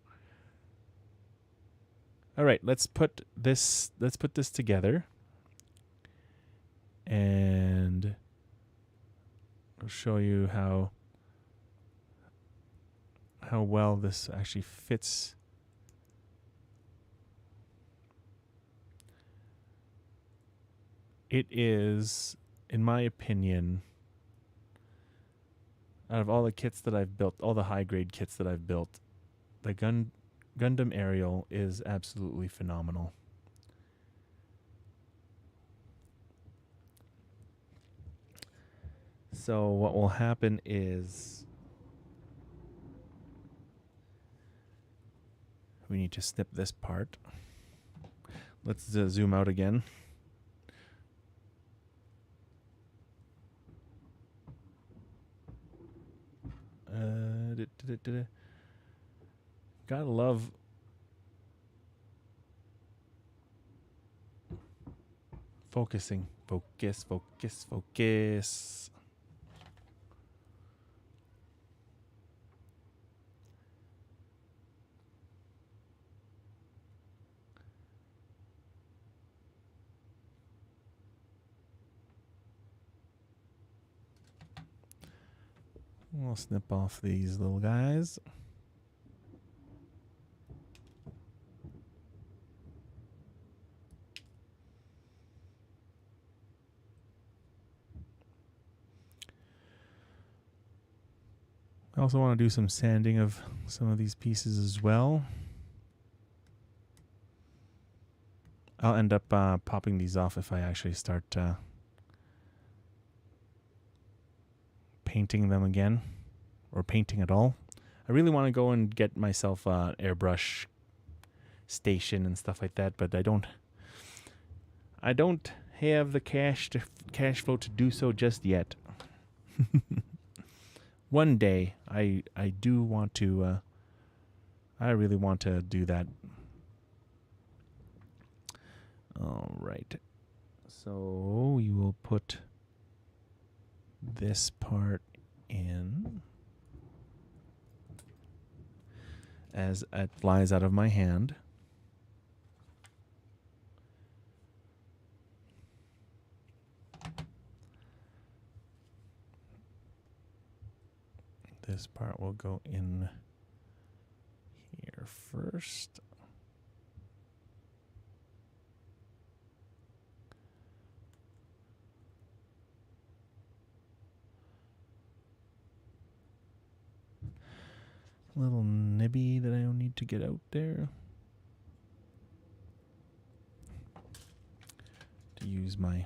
All right, let's put this together, and I'll show you how well this actually fits. It is, in my opinion, Out of all the kits that I've built, all the high grade kits that I've built, the Gundam Aerial is absolutely phenomenal. So what will happen is we need to snip this part. Let's zoom out again. Gotta love focusing. Focus, focus, focus. We'll snip off these little guys. I also want to do some sanding of some of these pieces as well. I'll end up popping these off if I actually start painting them again, or painting at all. I really want to go and get myself an airbrush station and stuff like that, but I don't have the cash flow to do so just yet. One day, I do want to. I really want to do that. All right. So we will put this part in as it flies out of my hand. This part will go in here first. Little nibby that I don't need to get out there. To use my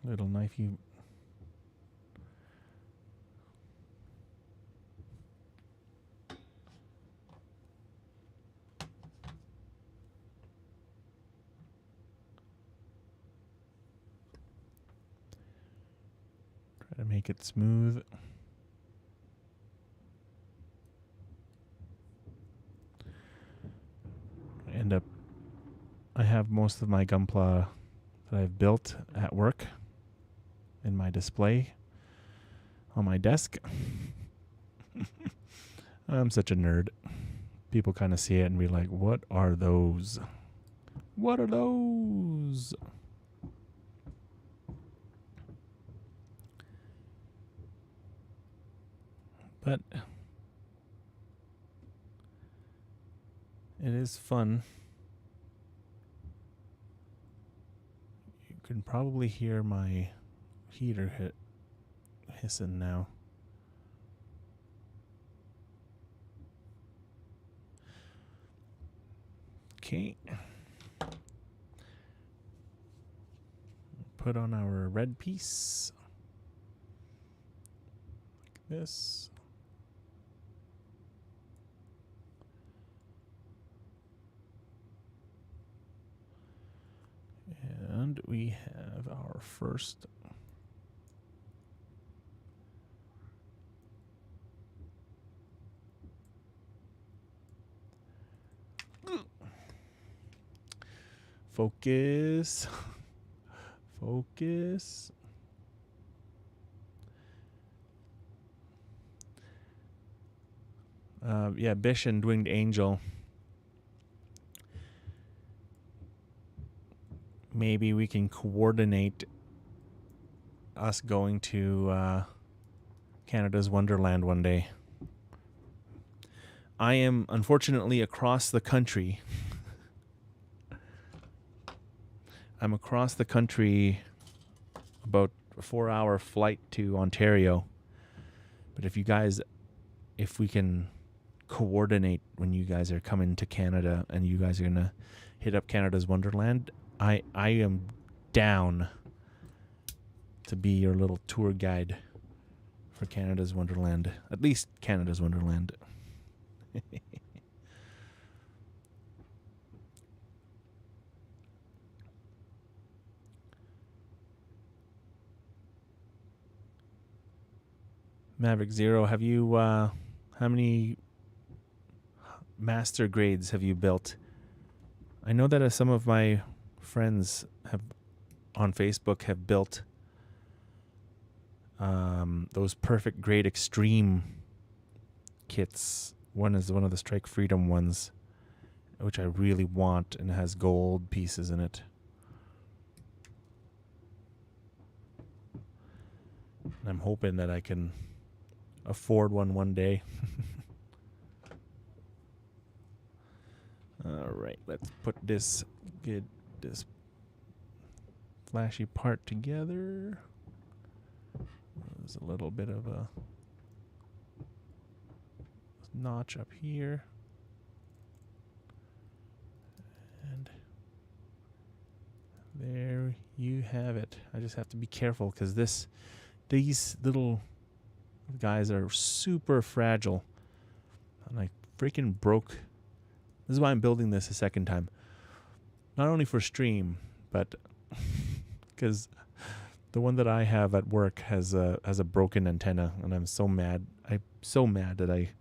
little knifey. Try to make it smooth. I have most of my Gunpla that I've built at work in my display on my desk. I'm such a nerd. People kind of see it and be like, what are those? What are those? But it is fun. You can probably hear my heater hissing now. Okay. Put on our red piece. Like this. And we have our first focus. Focus. Yeah, Bish and Winged Angel. Maybe we can coordinate us going to Canada's Wonderland one day. I am unfortunately across the country. I'm across the country about 4-hour flight to Ontario. But if we can coordinate when you guys are coming to Canada and you guys are gonna hit up Canada's Wonderland, I am down to be your little tour guide for Canada's Wonderland. At least Canada's Wonderland. Maverick Zero, have you how many master grades have you built? I know that some of my friends have on Facebook have built those perfect grade extreme kits. One is one of the Strike Freedom ones, which I really want, and has gold pieces in it. And I'm hoping that I can afford one day. All right, let's put this flashy part together. There's a little bit of a notch up here. And there you have it. I just have to be careful because these little guys are super fragile. And I freaking broke. This is why I'm building this a second time. Not only for stream, but because the one that I have at work has a broken antenna, and I'm so mad. I'm so mad that I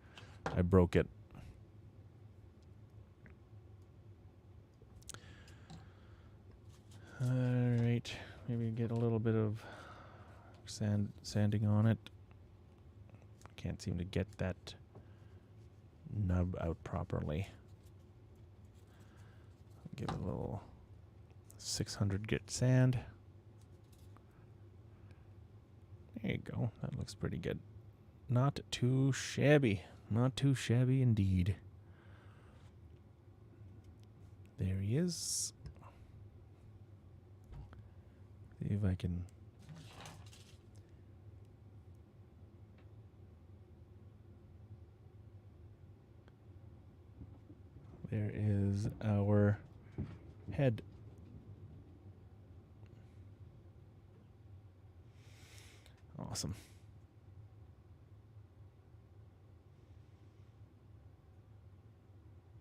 broke it. All right, maybe get a little bit of sanding on it. Can't seem to get that nub out properly. Give it a little 600 grit sand. There you go. That looks pretty good. Not too shabby. Not too shabby indeed. There he is. See if I can. There is our head. Awesome.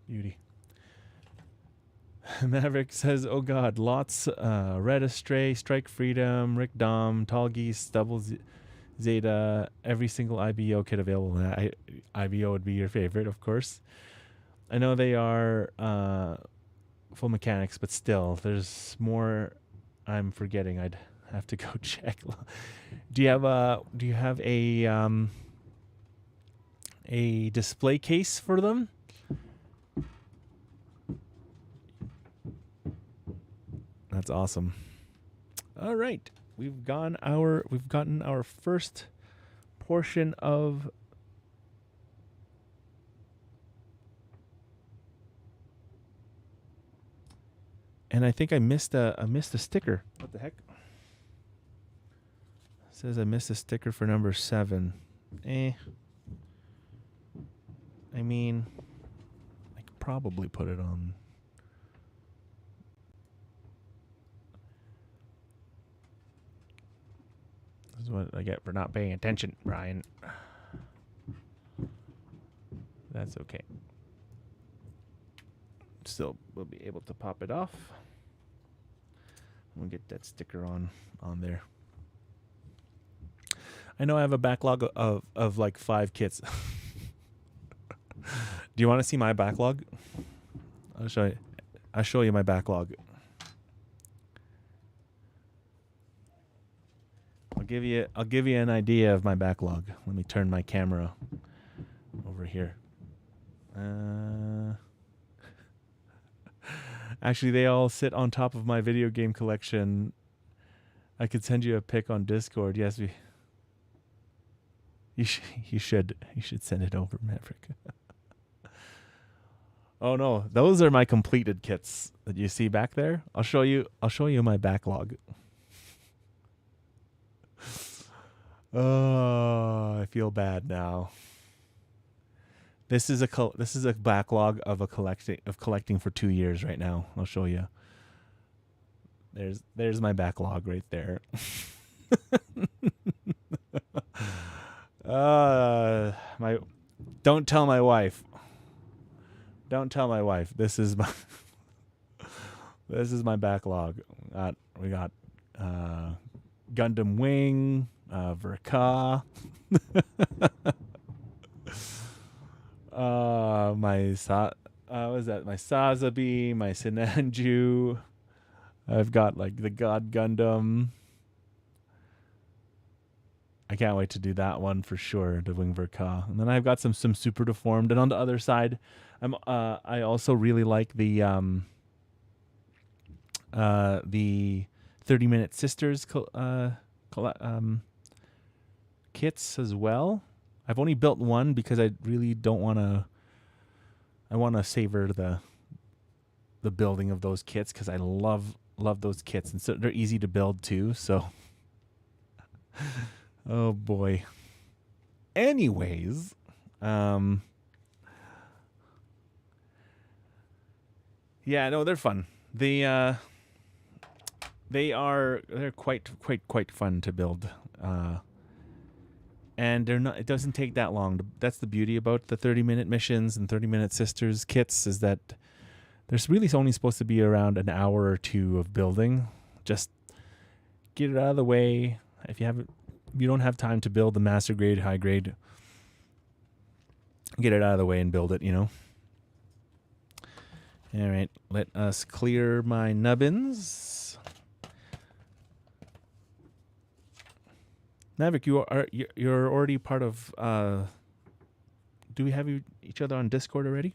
Beauty. Maverick says, oh God, lots, Red Astray, Strike Freedom, Rick Dom, Tall Geese, Double Zeta, every single IBO kit available. IBO would be your favorite, of course. I know they are full mechanics, but still, there's more I'm forgetting. I'd have to go check. Do you have a display case for them? That's awesome. All right, we've gotten our first portion of and I think I missed a sticker. What the heck? It says I missed a sticker for number 7. I mean, I could probably put it on. This is what I get for not paying attention, Brian. That's okay. Still, we'll be able to pop it off. We'll get that sticker on there. I know I have a backlog of like 5 kits. Do you want to see my backlog? I'll show you my backlog. I'll give you an idea of my backlog. Let me turn my camera over here. Actually, they all sit on top of my video game collection. I could send you a pic on Discord. Yes, you should send it over, Maverick. Oh no, those are my completed kits that you see back there. I'll show you my backlog. Oh, I feel bad now. This is a backlog of collecting for 2 years right now. I'll show you. There's my backlog right there. Don't tell my wife. Don't tell my wife. This is my backlog. We got Gundam Wing, Verka. My Sazabi, my Sinanju. I've got like the God Gundam. I can't wait to do that one for sure, the Wing Verka. And then I've got some super deformed. And on the other side, I also really like the 30-minute sisters kits as well. I've only built one because I really don't want to. I want to savor the building of those kits because I love those kits, and so they're easy to build too. So, oh boy. Anyways, yeah, no, they're fun. They're quite fun to build. And they're not. It doesn't take that long. That's the beauty about the 30-minute missions and 30-minute sisters kits is that there's really only supposed to be around an hour or two of building. Just get it out of the way. If you don't have time to build the master grade, high grade, get it out of the way and build it. All right, let us clear my nubbins. Navik, you're already part of. Do we have each other on Discord already?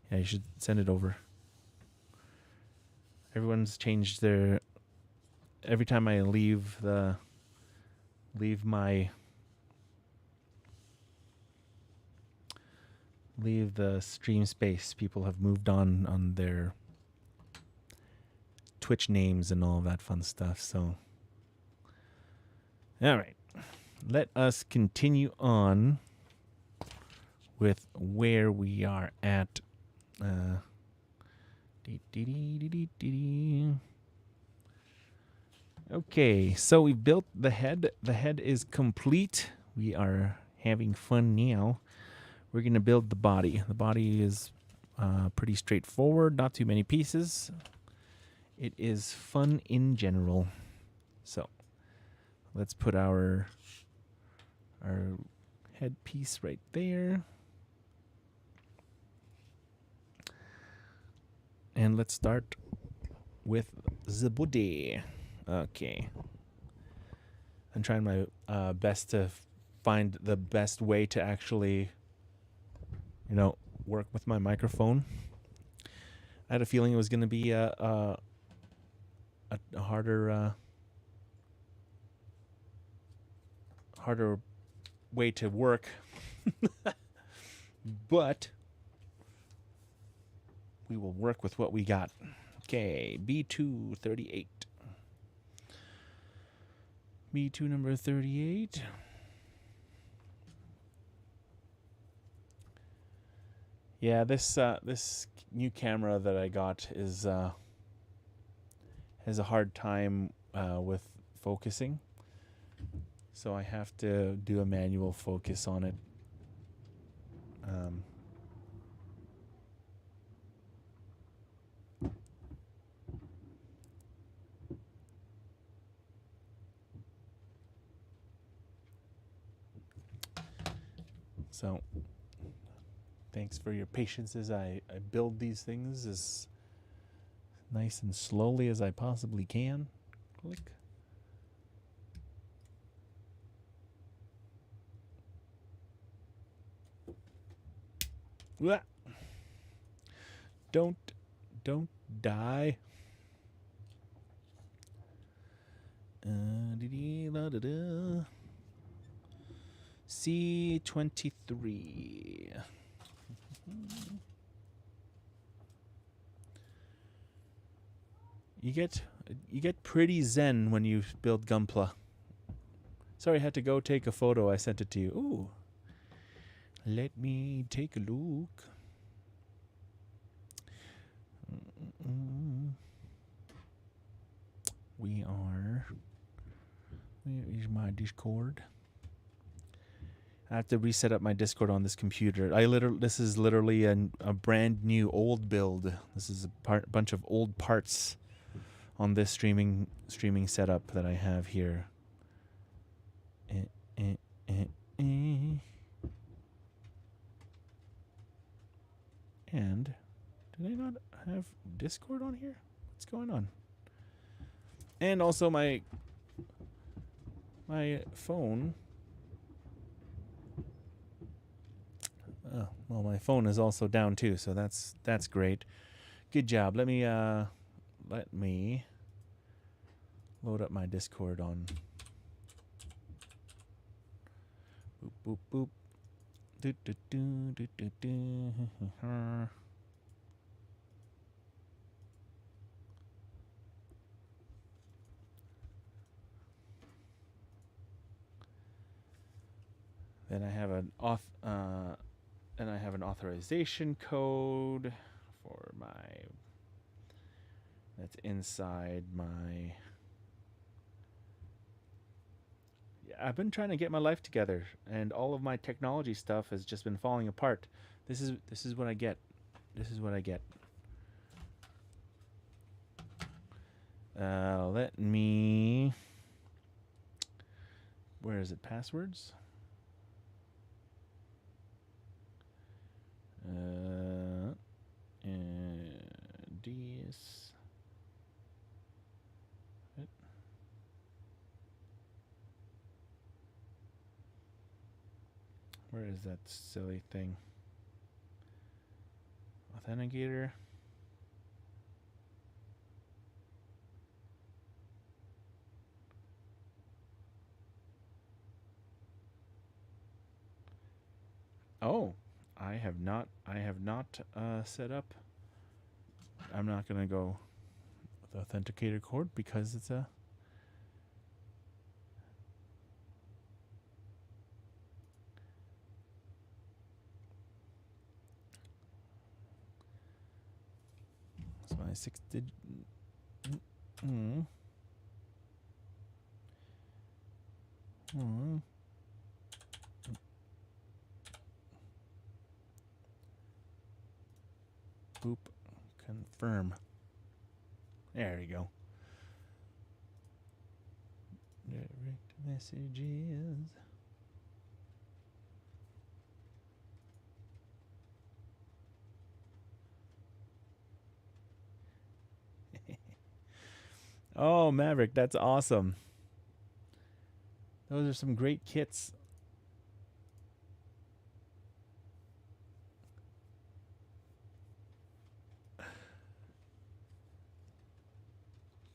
Yeah, you should send it over. Everyone's changed their. Every time I leave the stream space, people have moved on their Twitch names and all that fun stuff. So, all right, let us continue on with where we are at. Okay, so we built the head. The head is complete. We are having fun now. We're going to build the body. The body is pretty straightforward, not too many pieces. It is fun in general. So let's put our head piece right there. And let's start with the body. Okay. I'm trying my best to find the best way to actually, work with my microphone. I had a feeling it was going to be a harder way to work, but we will work with what we got. Okay, B238. B2 number 38. Yeah, this new camera that I got is has a hard time with focusing, so I have to do a manual focus on it. So thanks for your patience as I build these things as nice and slowly as I possibly can. Click. Blah. Don't die. C23. You get pretty zen when you build Gunpla. Sorry, I had to go take a photo. I sent it to you. Ooh. Let me take a look. Where is my Discord? I have to reset up my Discord on this computer. This is literally a brand new old build. This is a bunch of old parts on this streaming setup that I have here. And did I not have Discord on here? What's going on? And also my phone. Oh, well, my phone is also down too, so that's great. Good job. Let me load up my Discord on. Boop boop boop. Do do do do do do. Then I have an authorization code for that's inside my. Yeah, I've been trying to get my life together, and all of my technology stuff has just been falling apart. This is what I get. This is what I get. Let me. Where is it? Passwords. DS. Where is that silly thing? Authenticator. Oh, I have not set up. I'm not gonna go with the authenticator code because it's a. It's my 6-digit. Boop. Confirm. There you go. Direct messages. Oh, Maverick, that's awesome. Those are some great kits.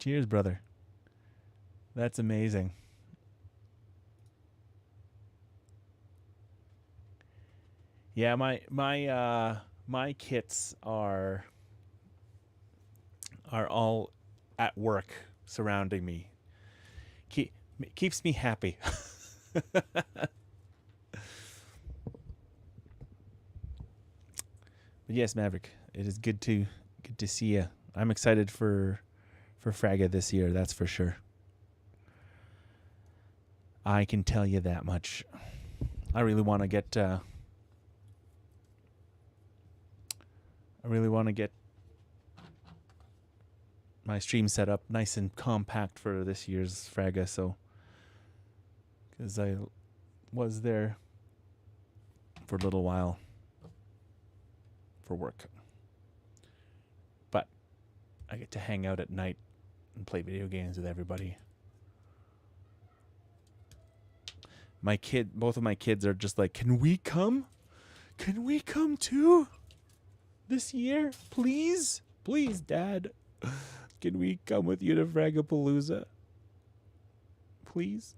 Cheers, brother. That's amazing. Yeah, my kits are all at work surrounding me. Keeps me happy. But yes, Maverick, it is good to see you. I'm excited for Fraga this year, that's for sure. I can tell you that much. I really want to get my stream set up nice and compact for this year's Fraga, so because I was there for a little while for work, but I get to hang out at night and play video games with everybody. Both of my kids are just like, can we come? Can we come too? This year? Please? Please, Dad. Can we come with you to Fragapalooza? Please?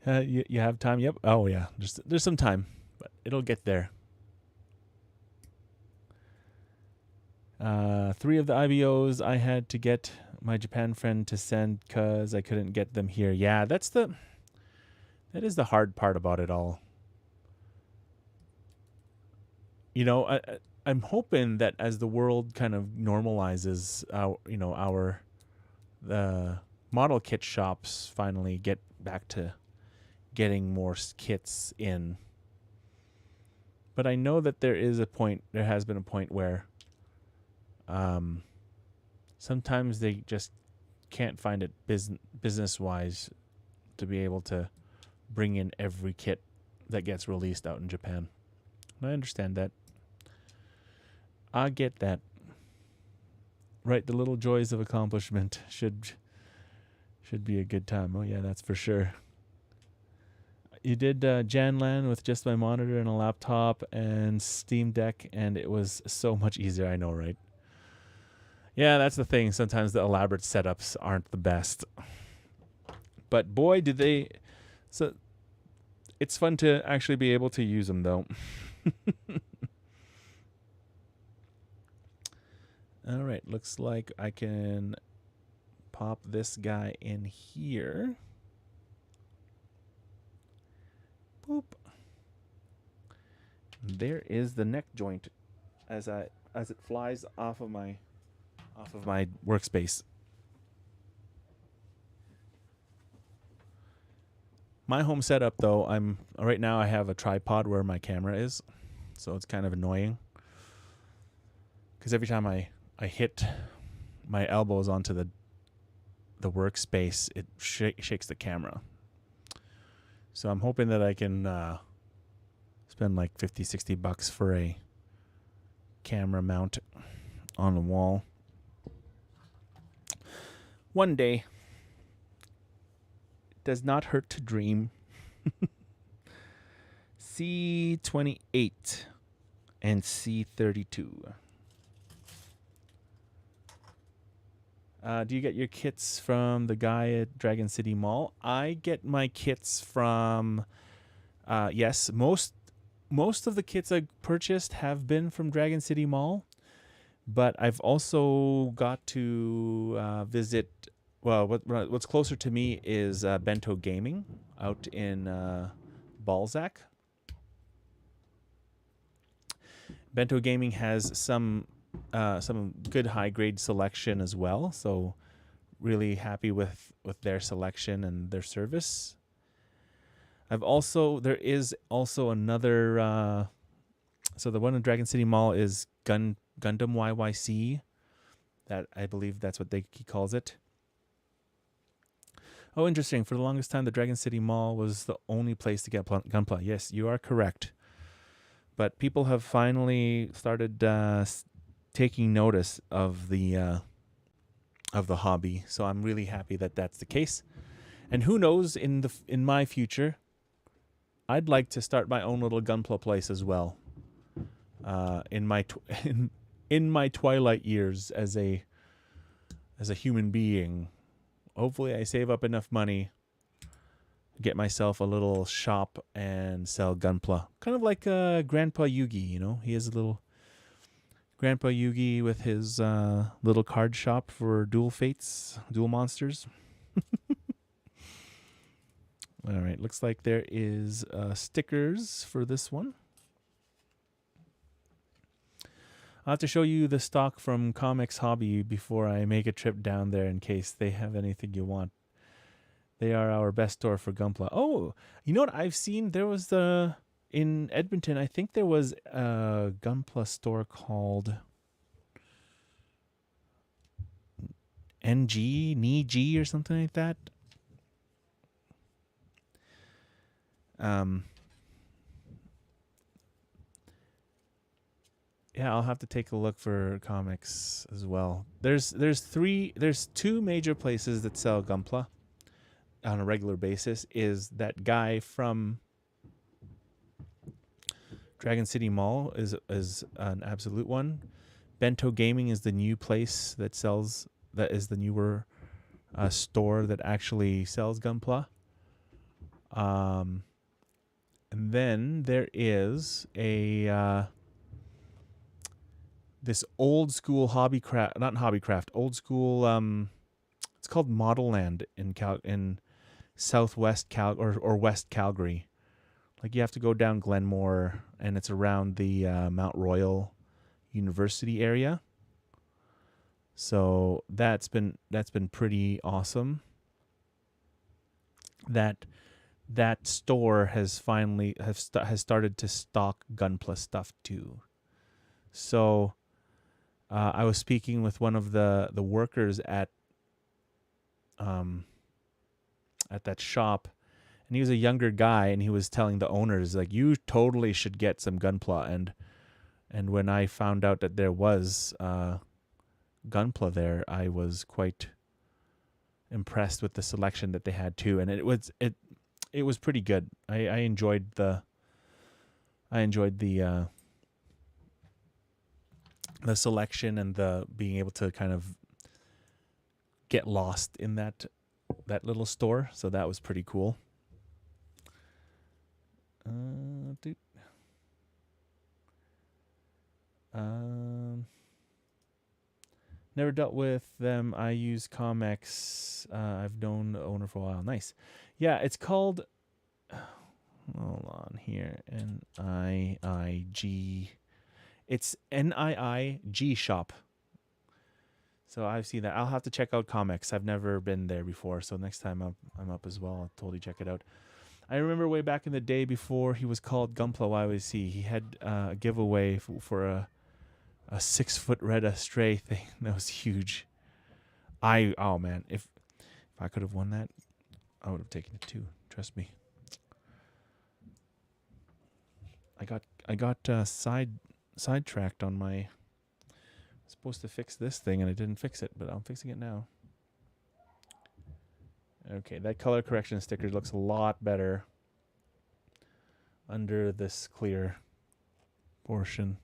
You have time? Yep. Oh yeah, there's some time, but it'll get there. 3 of the IBOs I had to get my Japan friend to send because I couldn't get them here. Yeah, that is the hard part about it all. You know, I'm hoping that as the world kind of normalizes, the model kit shops finally get back to getting more kits in. But I know that there has been a point where sometimes they just can't find it business-wise to be able to bring in every kit that gets released out in Japan. And I understand that. I get that. Right, the little joys of accomplishment should be a good time. Oh yeah, that's for sure. You did Janlan with just my monitor and a laptop and Steam Deck, and it was so much easier. I know, right? Yeah, that's the thing. Sometimes the elaborate setups aren't the best. But boy, did they... So it's fun to actually be able to use them, though. All right, looks like I can pop this guy in here. Boop. There is the neck joint as it flies off of my workspace. My home setup, though, right now I have a tripod where my camera is, so it's kind of annoying because every time I hit my elbows onto the workspace, it shakes the camera. So I'm hoping that I can spend like $50-$60 for a camera mount on the wall. One day. It does not hurt to dream. C28 and C32. Do you get your kits from the guy at Dragon City Mall? I get my kits from, yes, most of the kits I purchased have been from Dragon City Mall, but I've also got to visit, well, what's closer to me is Bento Gaming out in Balzac. Bento Gaming has some good high grade selection as well, so really happy with their selection and their service. There is also another so the one in Dragon City Mall is Gundam YYC. That I believe that's what he calls it. Oh, interesting. For the longest time, the Dragon City Mall was the only place to get Gunpla. Yes, you are correct. But people have finally started taking notice of the hobby, so I'm really happy that that's the case. And who knows, in my future, I'd like to start my own little Gunpla place as well. In my twilight years as a human being, hopefully I save up enough money, get myself a little shop and sell Gunpla, kind of like Grandpa Yugi. You know, he has a little Grandpa Yugi with his little card shop for dual monsters. All right, looks like there is stickers for this one. I'll have to show you the stock from Comics Hobby before I make a trip down there in case they have anything you want. They are our best store for Gunpla. Oh, you know what I've seen? There was in Edmonton, I think there was a Gunpla store called NG or something like that. Yeah, I'll have to take a look for comics as well. There's two major places that sell Gunpla on a regular basis. Is that guy from Dragon City Mall is an absolute one. Bento Gaming is the new place that is the newer store that actually sells Gunpla. And then there is a this old school old school. It's called Model Land in southwest or West Calgary. Like you have to go down Glenmore, and it's around the Mount Royal University area. So that's been pretty awesome. That store has finally has started to stock Gunpla stuff too. So I was speaking with one of the workers at that shop, and he was a younger guy, and he was telling the owners, like, you totally should get some Gunpla. And when I found out that there was Gunpla there, I was quite impressed with the selection that they had too, and it was pretty good. I enjoyed the selection and the being able to kind of get lost in that little store. So that was pretty cool. Never dealt with them. I use Comex. I've known the owner for a while. Nice. Yeah, it's called, hold on here, NIIG. It's NIIG shop. So I've seen that. I'll have to check out Comex. I've never been there before, so next time I'm up as well, I'll totally check it out. I remember way back in the day before he was called Gunpla YYC, he had a giveaway for a 6-foot red Astray thing. That was huge. Oh man, if I could have won that, I would have taken it too. Trust me. I got sidetracked on my. I was supposed to fix this thing and I didn't fix it, but I'm fixing it now. Okay, that color correction sticker looks a lot better under this clear portion.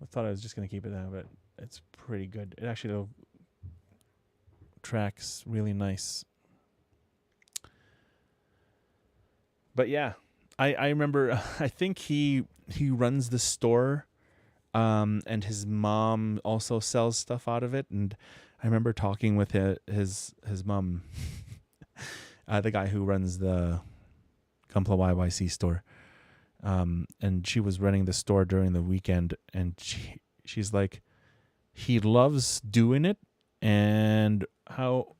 I thought I was just going to keep it there, but it's pretty good. It actually tracks really nice. But yeah, I remember, I think he runs the store, and his mom also sells stuff out of it. And I remember talking with his mom, the guy who runs the Gunpla YYC store. And she was running the store during the weekend, and she's like, he loves doing it, and how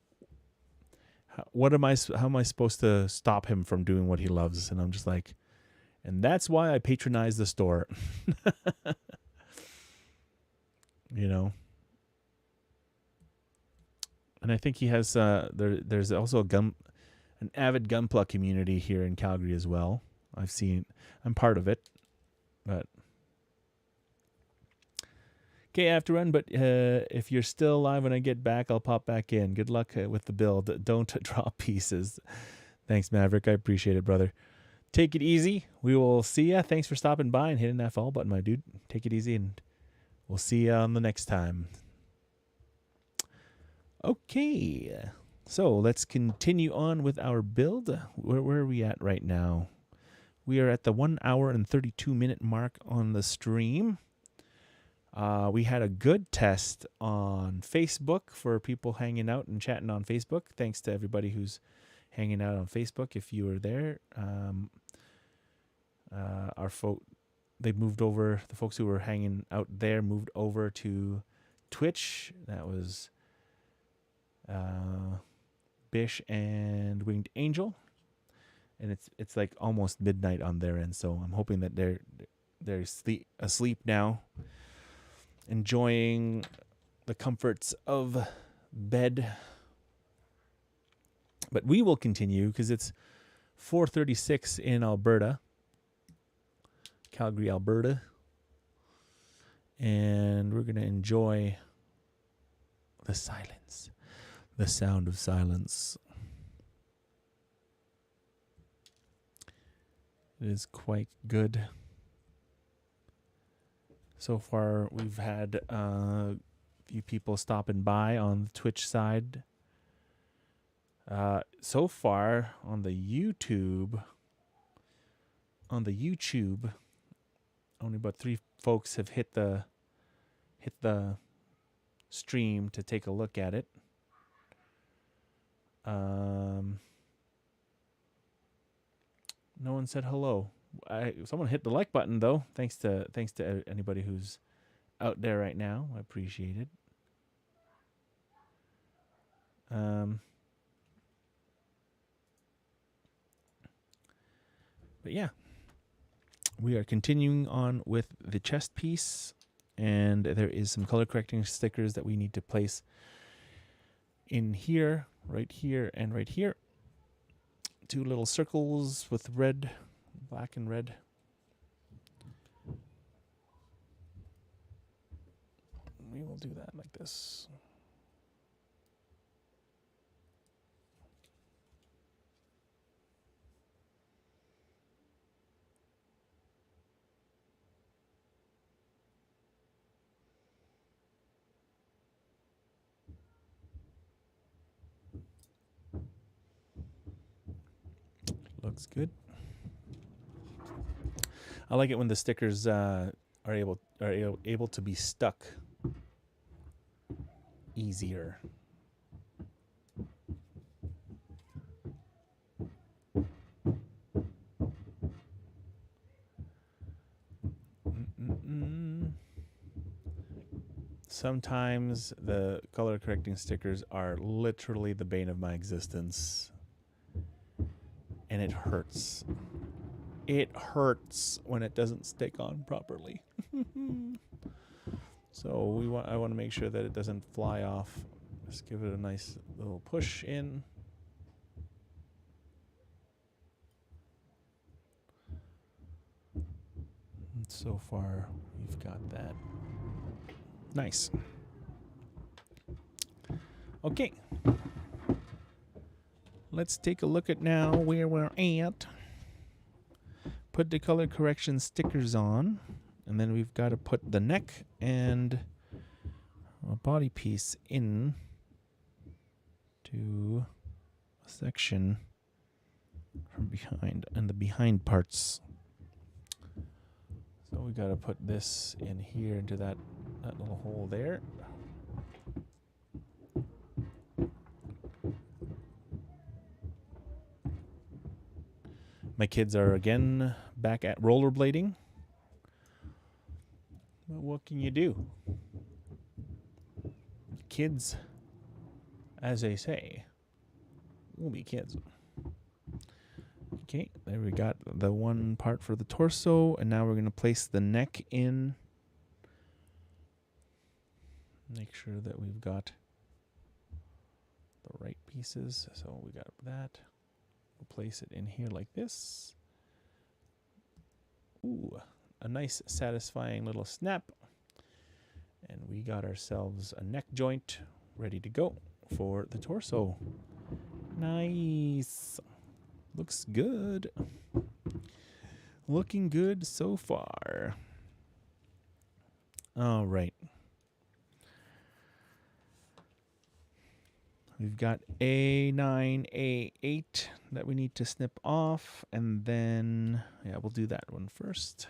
am I supposed to stop him from doing what he loves? And I'm just like, and that's why I patronize the store. You know. And I think he has there's also an avid Gunpla community here in Calgary as well. I'm part of it, but okay, I have to run. But if you're still alive when I get back, I'll pop back in. Good luck with the build. Don't drop pieces. Thanks, Maverick. I appreciate it, brother. Take it easy. We will see ya. Thanks for stopping by and hitting that follow button, my dude. Take it easy, and we'll see you on the next time. Okay, so let's continue on with our build. Where are we at right now? We are at the 1 hour and 32-minute mark on the stream. We had a good test on Facebook for people hanging out and chatting on Facebook. Thanks to everybody who's hanging out on Facebook. If you were there, they moved over. The folks who were hanging out there moved over to Twitch. That was Bish and Winged Angel. And it's like almost midnight on their end, so I'm hoping that they're asleep now, enjoying the comforts of bed. But we will continue because it's 4:36 in Alberta, Calgary, Alberta, and we're gonna enjoy the silence, the sound of silence. It is quite good. So far, we've had a few people stopping by on the Twitch side. So far on the YouTube, only about 3 folks have hit the stream to take a look at it. No one said hello. Someone hit the like button though. Thanks to anybody who's out there right now. I appreciate it. But yeah, we are continuing on with the chest piece, and there is some color correcting stickers that we need to place in here, right here, and right here. 2 little circles with red, black and red. We will do that like this. Looks good. I like it when the stickers are able to be stuck easier. Sometimes the color correcting stickers are literally the bane of my existence. And it hurts. It hurts when it doesn't stick on properly. So I want to make sure that it doesn't fly off. Just give it a nice little push in. And so far, we've got that. Nice. Okay. Let's take a look at now where we're at. Put the color correction stickers on, and then we've got to put the neck and a body piece in to a section from behind, and the behind parts. So we got to put this in here into that little hole there. My kids are again back at rollerblading. But what can you do? Kids, as they say, will be kids. Okay, there we got the one part for the torso, and now we're going to place the neck in. Make sure that we've got the right pieces. So we got that. We'll place it in here like this. Ooh, a nice satisfying little snap. And we got ourselves a neck joint ready to go for the torso. Nice. Looks good. Looking good so far. All right. We've got A9, A8 that we need to snip off, and then, yeah, we'll do that one first.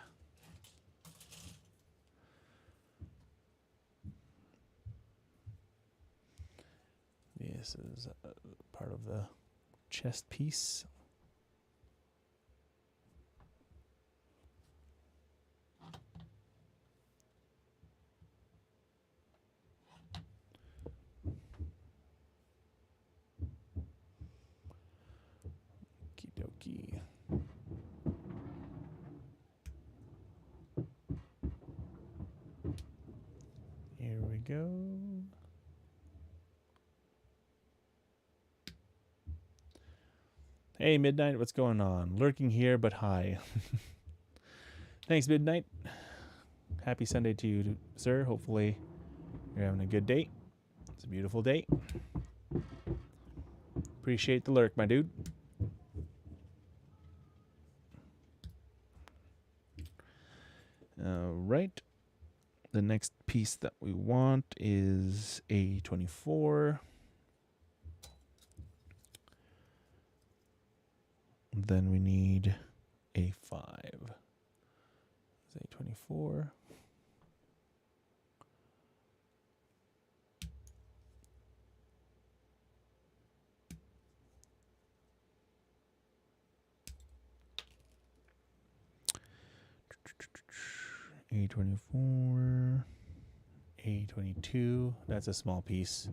This is part of the chest piece. Okie dokie. Here we go. Hey, Midnight, what's going on? Lurking here, but hi. Thanks, Midnight. Happy Sunday to you, sir. Hopefully you're having a good day. It's a beautiful day. Appreciate the lurk, my dude. All right. The next piece that we want is A24. Then we need A5. A24. A24. A22. That's a small piece.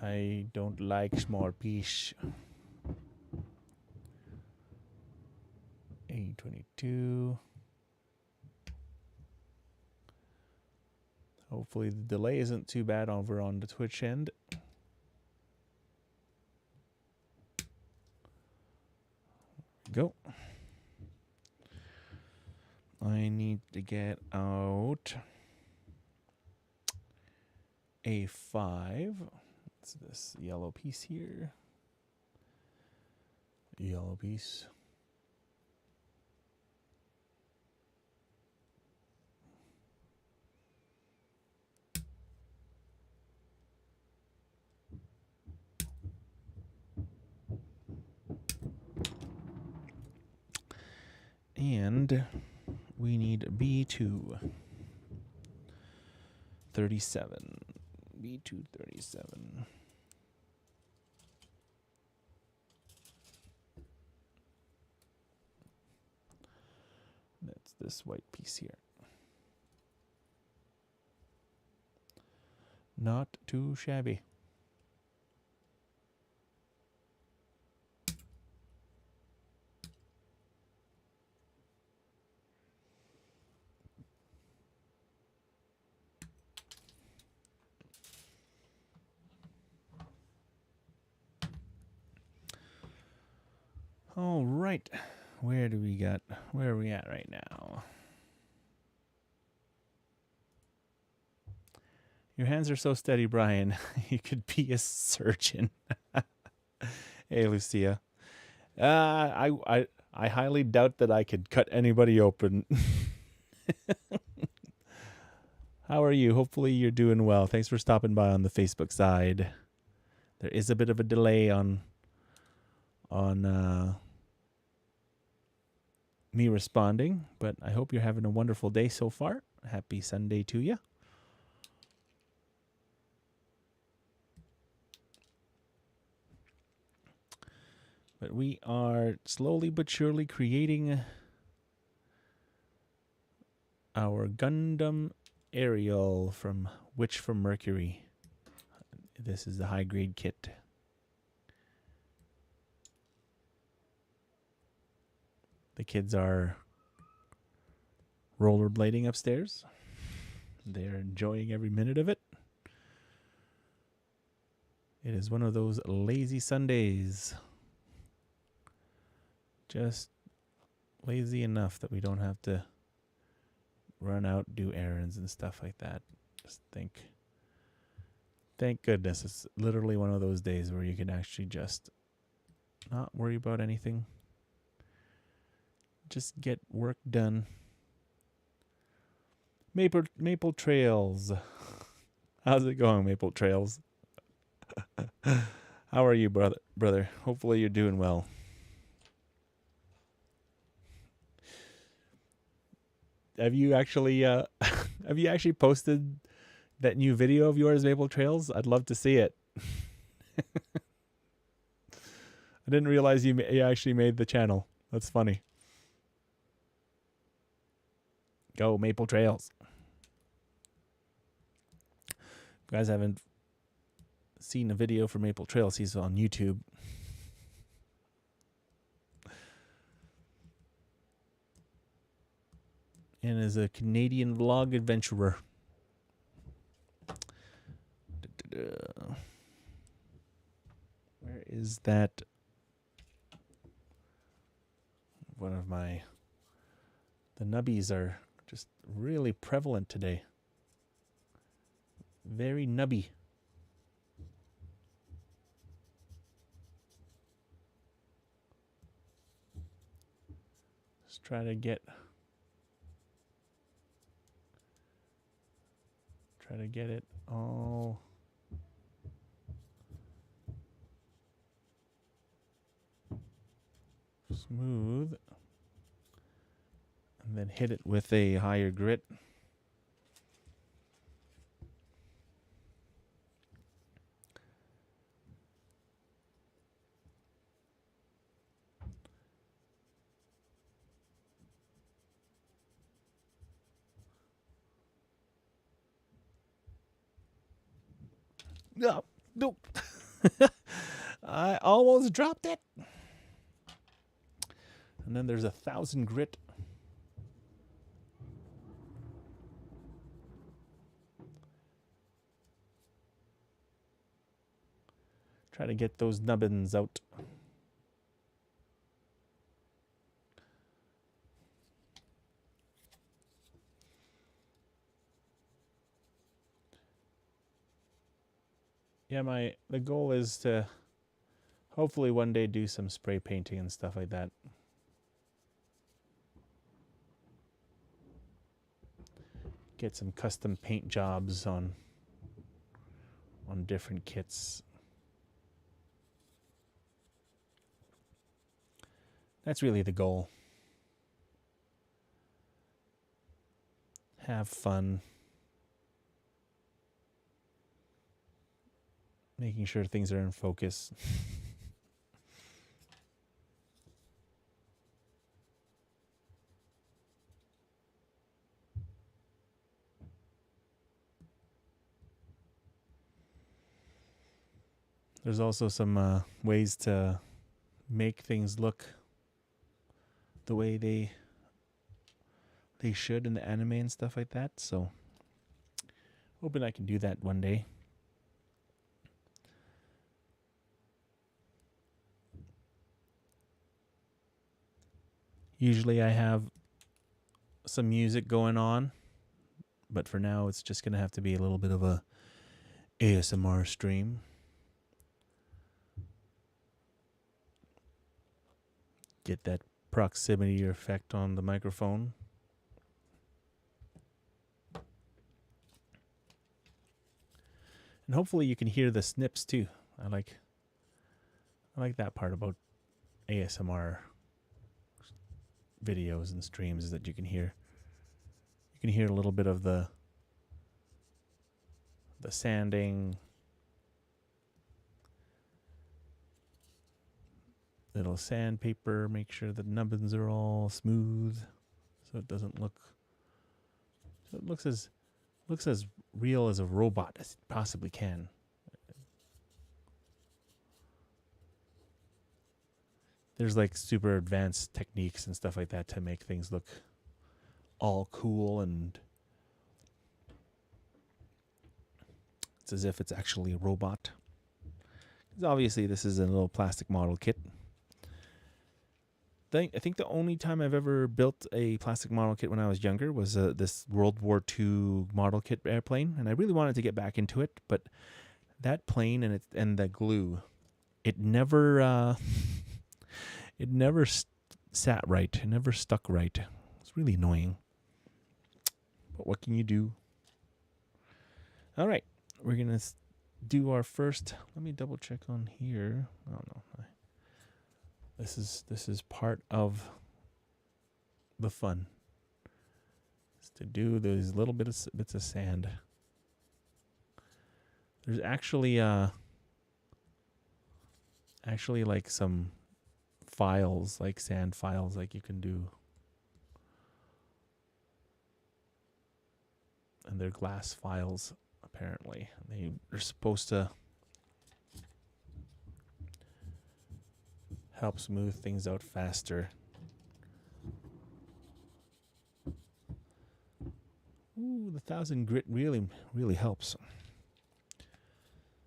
I don't like small piece. A22. Hopefully the delay isn't too bad over on the Twitch end. Go. I need to get out A5. What's this yellow piece here? Yellow piece. And we need B2 37. B2 37. That's this white piece here. Not too shabby. All right, where are we at right now? Your hands are so steady, Brian. You could be a surgeon. Hey, Lucia. I highly doubt that I could cut anybody open. How are you? Hopefully you're doing well. Thanks for stopping by on the Facebook side. There is a bit of a delay on me responding, but I hope you're having a wonderful day so far. Happy Sunday to you. But we are slowly but surely creating our Gundam Aerial from Mercury. This is the high grade kit. The kids are rollerblading upstairs. They're enjoying every minute of it. It is one of those lazy Sundays. Just lazy enough that we don't have to run out, do errands and stuff like that. Just thank goodness it's literally one of those days where you can actually just not worry about anything. Just get work done. Maple Trails. How's it going, Maple Trails? How are you, brother? Hopefully you're doing well. Have you actually posted that new video of yours, Maple Trails? I'd love to see it. I didn't realize you actually made the channel. That's funny. Go Maple Trails. If you guys haven't seen a video for Maple Trails, he's on YouTube. And is a Canadian vlog adventurer. Where is that? One of the nubbies are just really prevalent today. Very nubby. Let's try to get it all smooth, and then hit it with a higher grit. No, nope. I almost dropped it. And then there's 1,000 grit. Try to get those nubbins out. Yeah, the goal is to hopefully one day do some spray painting and stuff like that. Get some custom paint jobs on different kits. That's really the goal. Have fun. Making sure things are in focus. There's also some ways to make things look the way they should in the anime and stuff like that. So hoping I can do that one day. Usually I have some music going on, but for now it's just going to have to be a little bit of a ASMR stream. Get that proximity effect on the microphone. And hopefully you can hear the snips too. I like that part about ASMR videos and streams, is that you can hear a little bit of the sanding, little sandpaper, make sure the nubbins are all smooth so it doesn't look, so it looks as real as a robot as it possibly can. There's like super advanced techniques and stuff like that to make things look all cool, and it's as if it's actually a robot. 'Cause obviously this is a little plastic model kit. I think the only time I've ever built a plastic model kit when I was younger was this World War II model kit airplane, and I really wanted to get back into it, but that plane and the glue, it never sat right. It never stuck right. It's really annoying. But what can you do? All right, we're gonna do our first. Let me double check on here. Oh no, this is part of the fun. Is to do those little bits of sand. There's actually like some files, like sand files, like you can do, and they're glass files apparently. They're supposed to help smooth things out faster. Ooh, the 1,000 grit really helps.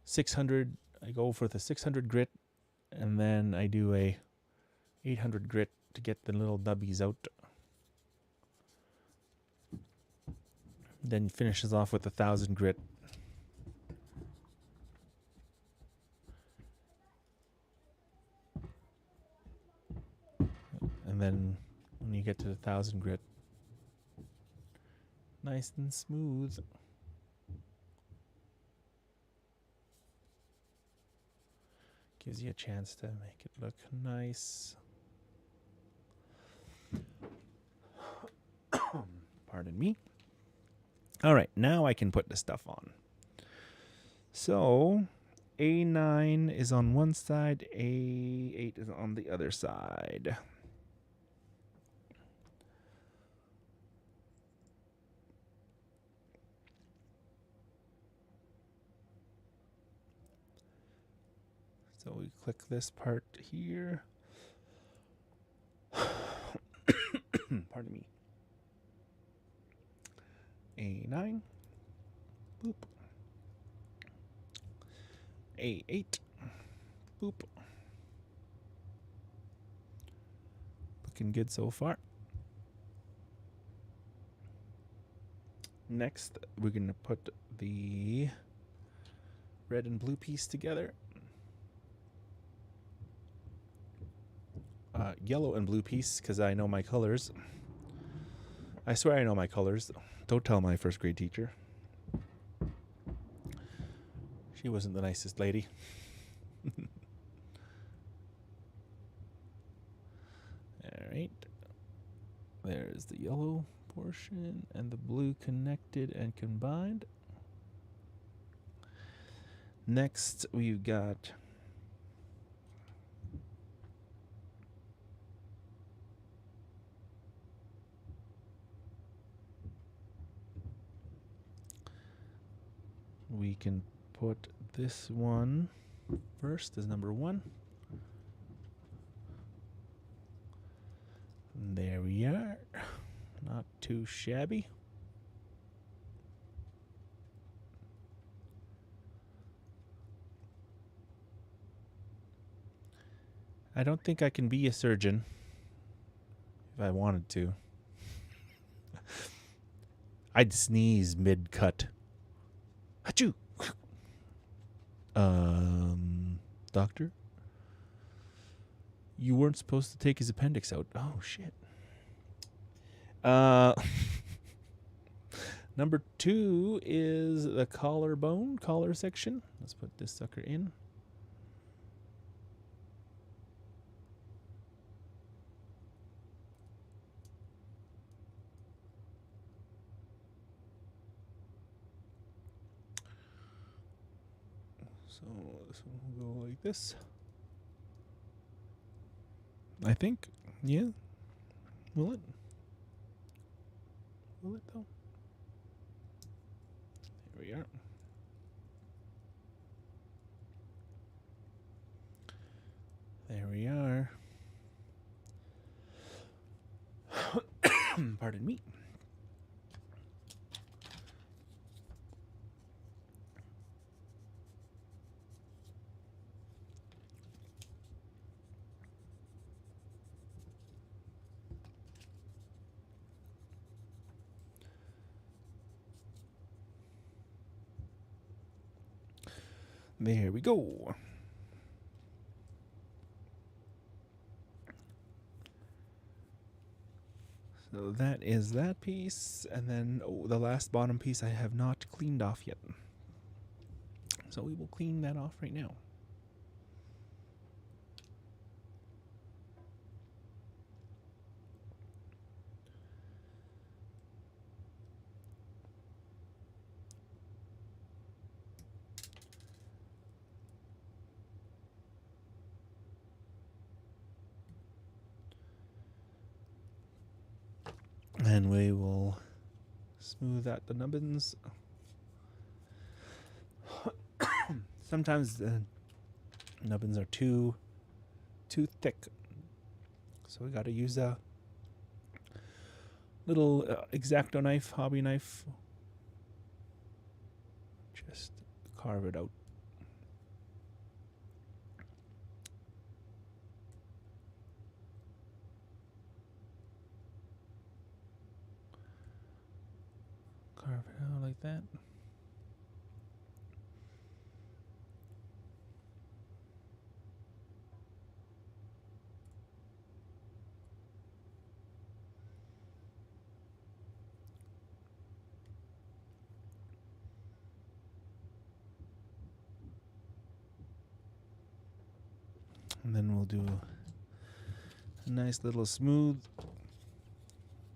600, I go for the 600 grit, and then I do a 800 grit to get the little nubbies out. Then finishes off with 1,000 grit. And then when you get to the 1,000 grit, nice and smooth. Gives you a chance to make it look nice. Pardon me. All right, now I can put the stuff on. So A9 is on one side, A8 is on the other side. So we click this part here. Pardon me. A9. Boop. A8. Boop. Looking good so far. Next, we're going to put the red and blue piece together. Yellow and blue piece, because I know my colors. I swear I know my colors. Don't tell my first grade teacher. She wasn't the nicest lady. Alright. There's the yellow portion and the blue connected and combined. Next, we've got we can put this one first as number 1. There we are. Not too shabby. I don't think I can be a surgeon if I wanted to. I'd sneeze mid-cut. Achoo! Doctor? You weren't supposed to take his appendix out. Oh, shit. Number 2 is the collar section. Let's put this sucker in. So this one will go like this. I think. Yeah. Will it? Will it though? There we are. There we are. Pardon me. There we go. So that is that piece, and then the last bottom piece I have not cleaned off yet. So we will clean that off right now. And we will smooth out the nubbins. Sometimes the nubbins are too thick, so we got to use a little X-Acto knife, hobby knife. Just carve it out. Carve it out like that. And then we'll do a nice little smooth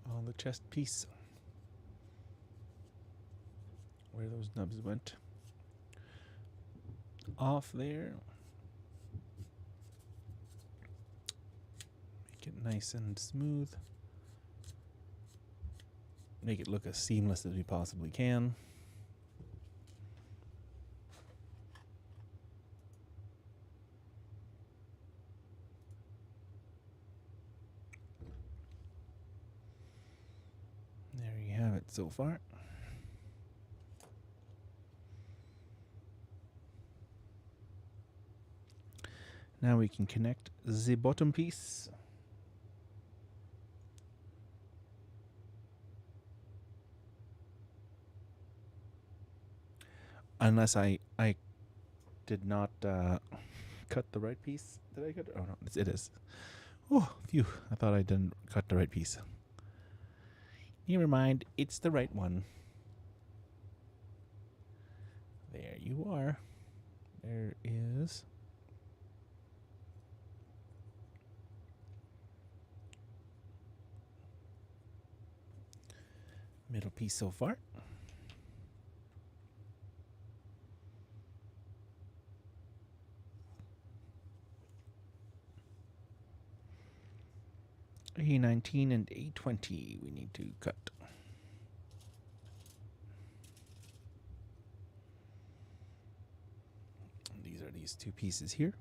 on the chest piece. where those nubs went. Off there. Make it nice and smooth. Make it look as seamless as we possibly can. There you have it so far. Now we can connect the bottom piece. Unless I did not cut the right piece. Did I cut it? Oh no, it is. Oh, phew. I thought I didn't cut the right piece. Never mind, it's the right one. There you are. There is. Middle piece so far. A19 and A20 we need to cut. And these are these two pieces here.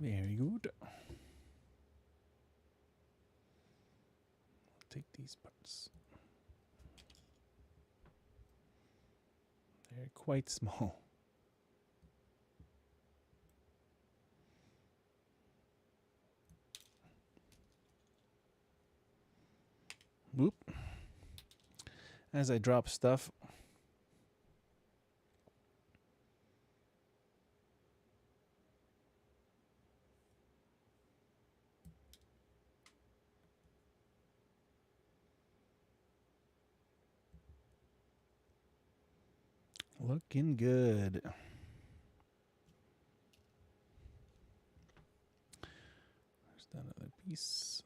Very good. Take these parts. They're quite small. Whoop. As I drop stuff, looking good. There's that other piece.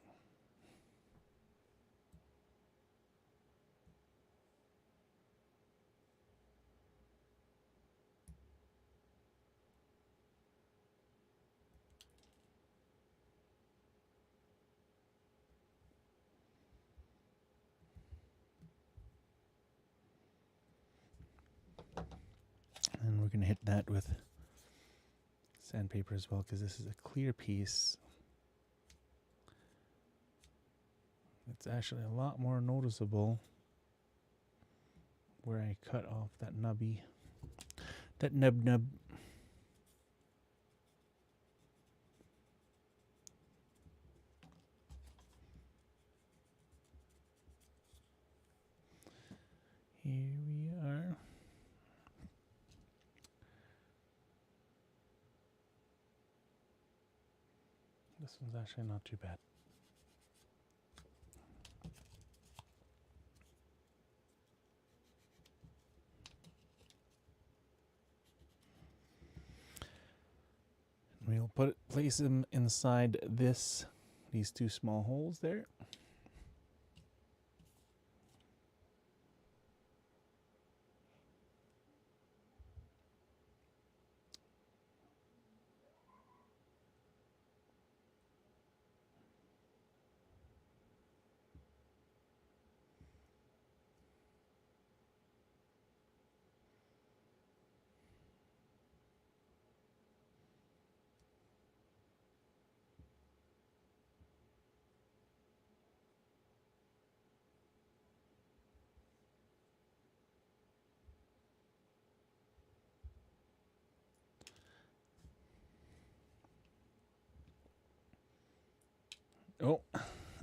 And we're going to hit that with sandpaper as well, because this is a clear piece. It's actually a lot more noticeable where I cut off that nubby, that nub. Here we are. This one's actually not too bad. We'll place them inside these two small holes there. Oh,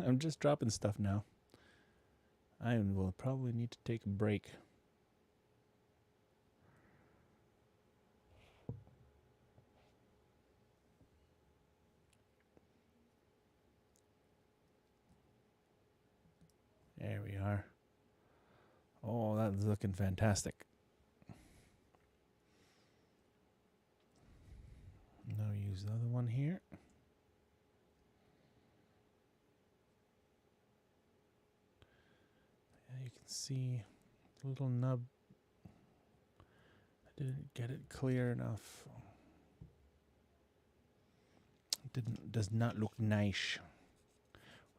I'm just dropping stuff now. I will probably need to take a break. Oh, that's looking fantastic. Now use the other one here. You can see the little nub. I didn't get it clear enough. Does not look nice.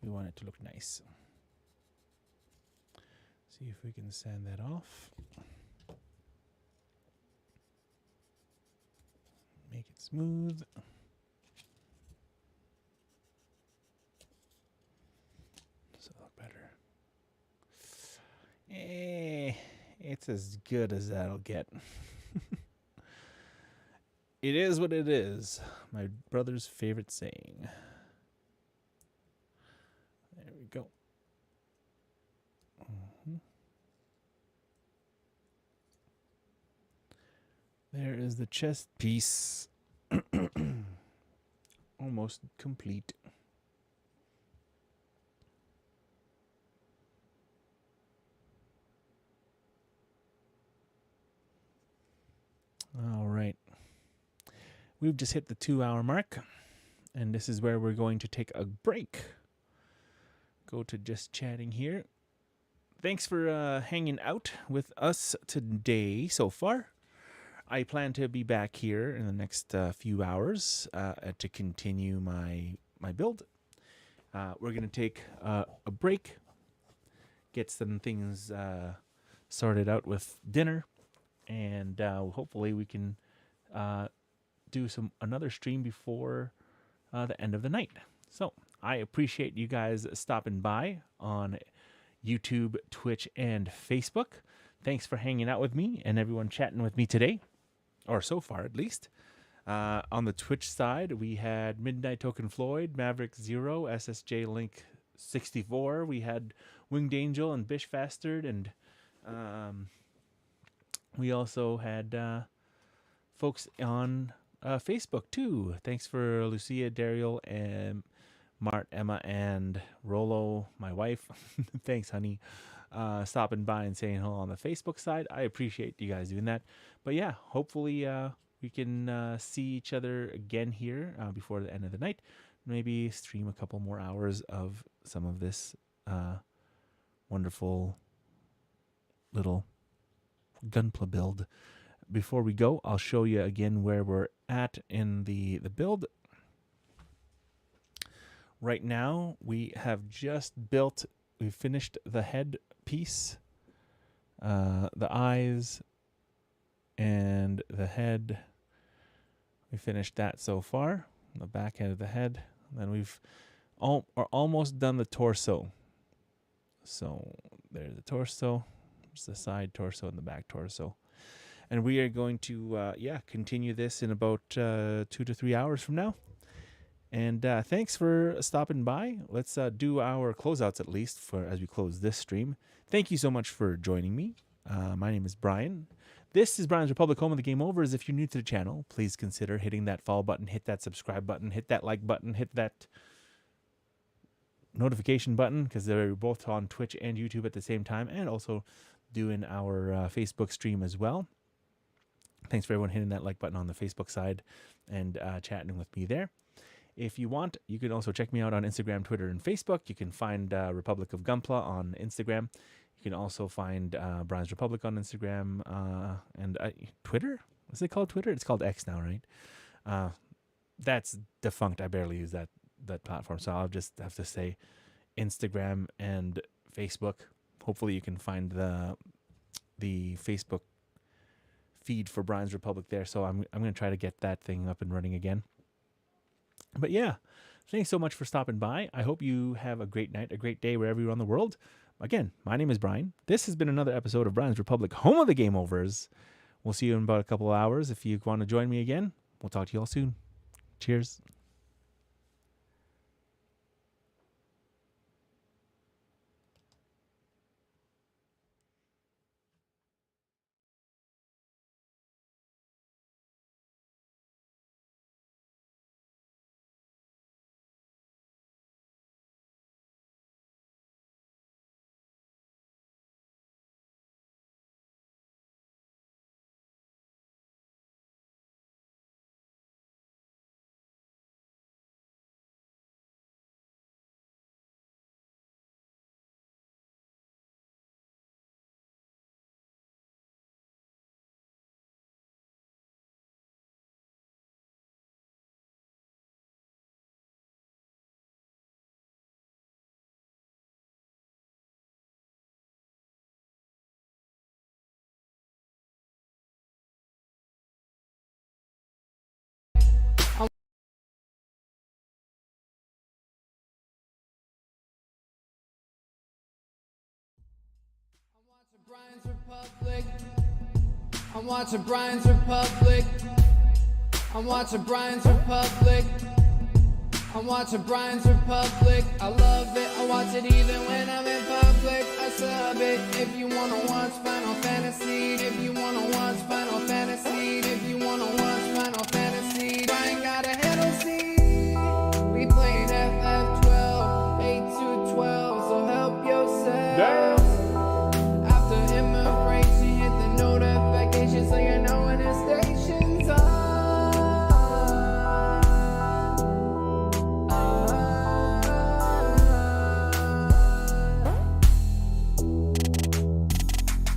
We want it to look nice. See if we can sand that off. Make it smooth. Does it look better? It's as good as that'll get. It is what it is. My brother's favorite saying. There we go. There is the chest piece. Almost complete. All right. We've just hit the 2-hour mark, and this is where we're going to take a break. Go to just chatting here. Thanks for hanging out with us today so far. I plan to be back here in the next few hours to continue my build. We're going to take a break, get some things sorted out with dinner, and hopefully we can do another stream before the end of the night. So I appreciate you guys stopping by on YouTube, Twitch, and Facebook. Thanks for hanging out with me and everyone chatting with me today, or so far at least. On the Twitch side, we had Midnight Token Floyd, Maverick Zero, SSJ Link 64. We had Winged Angel and Bish Fastard, and we also had folks on Facebook too. Thanks for Lucia, Daryl, and Mart, Emma, and Rolo, my wife. Thanks, honey. Stopping by and saying hello on the Facebook side. I appreciate you guys doing that. But yeah, hopefully we can see each other again here before the end of the night. Maybe stream a couple more hours of some of this wonderful little Gunpla build. Before we go, I'll show you again where we're at in the build. Right now, we have just built, we finished the head piece, the eyes, and the head. We finished that so far, the back end of the head. And then we've are almost done the torso. So there's the torso, there's the side torso and the back torso. And we are going to, continue this in about 2 to 3 hours from now. And thanks for stopping by. Let's do our closeouts at least for as we close this stream. Thank you so much for joining me. My name is Brian. This is Brian's Republic, home of the Game Overs. If you're new to the channel, please consider hitting that follow button, hit that subscribe button, hit that like button, hit that notification button, because they're both on Twitch and YouTube at the same time, and also doing our Facebook stream as well. Thanks for everyone hitting that like button on the Facebook side and chatting with me there. If you want, you can also check me out on Instagram, Twitter, and Facebook. You can find Republic of Gunpla on Instagram. You can also find Brian's Republic on Instagram and Twitter. What's it called? Twitter? It's called X now, right? That's defunct. I barely use that platform, so I'll just have to say Instagram and Facebook. Hopefully, you can find the Facebook feed for Brian's Republic there. So I'm going to try to get that thing up and running again. But yeah, thanks so much for stopping by. I hope you have a great night, a great day wherever you're on the world. Again, my name is Brian. This has been another episode of Brian's Republic, home of the Game Overs. We'll see you in about a couple of hours. If you want to join me again, we'll talk to you all soon. Cheers. Republic. I'm watching Brian's Republic. I'm watching Brian's Republic. I'm watching Brian's Republic. I love it. I watch it even when I'm in public. I sub it. If you wanna watch Final Fantasy, if you wanna watch Final Fantasy, if you wanna watch Final Fantasy, Brian got a handle C. We playing FF12, 8-12, so help yourself. After immigration, hit the notification so you know when the station's on.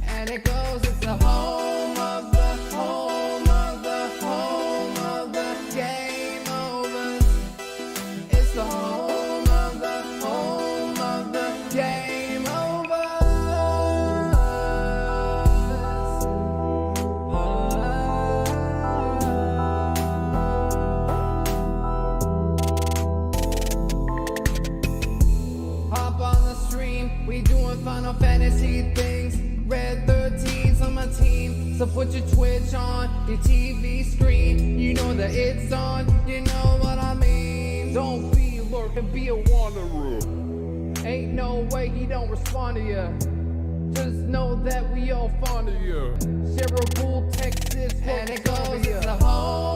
And it goes, it's the home of the home of the home of the game overs. It's the home of the home of the game overs. Hop on the stream, we doing Final Fantasy things. Red 13's on my team, so put your Twitch on, your TV screen. You know that it's on, you know what I mean. Don't be lurking, be a wanderer. Ain't no way he don't respond to you. Just know that we all fond of you. Cherbourg, Texas, and it goes, it's the home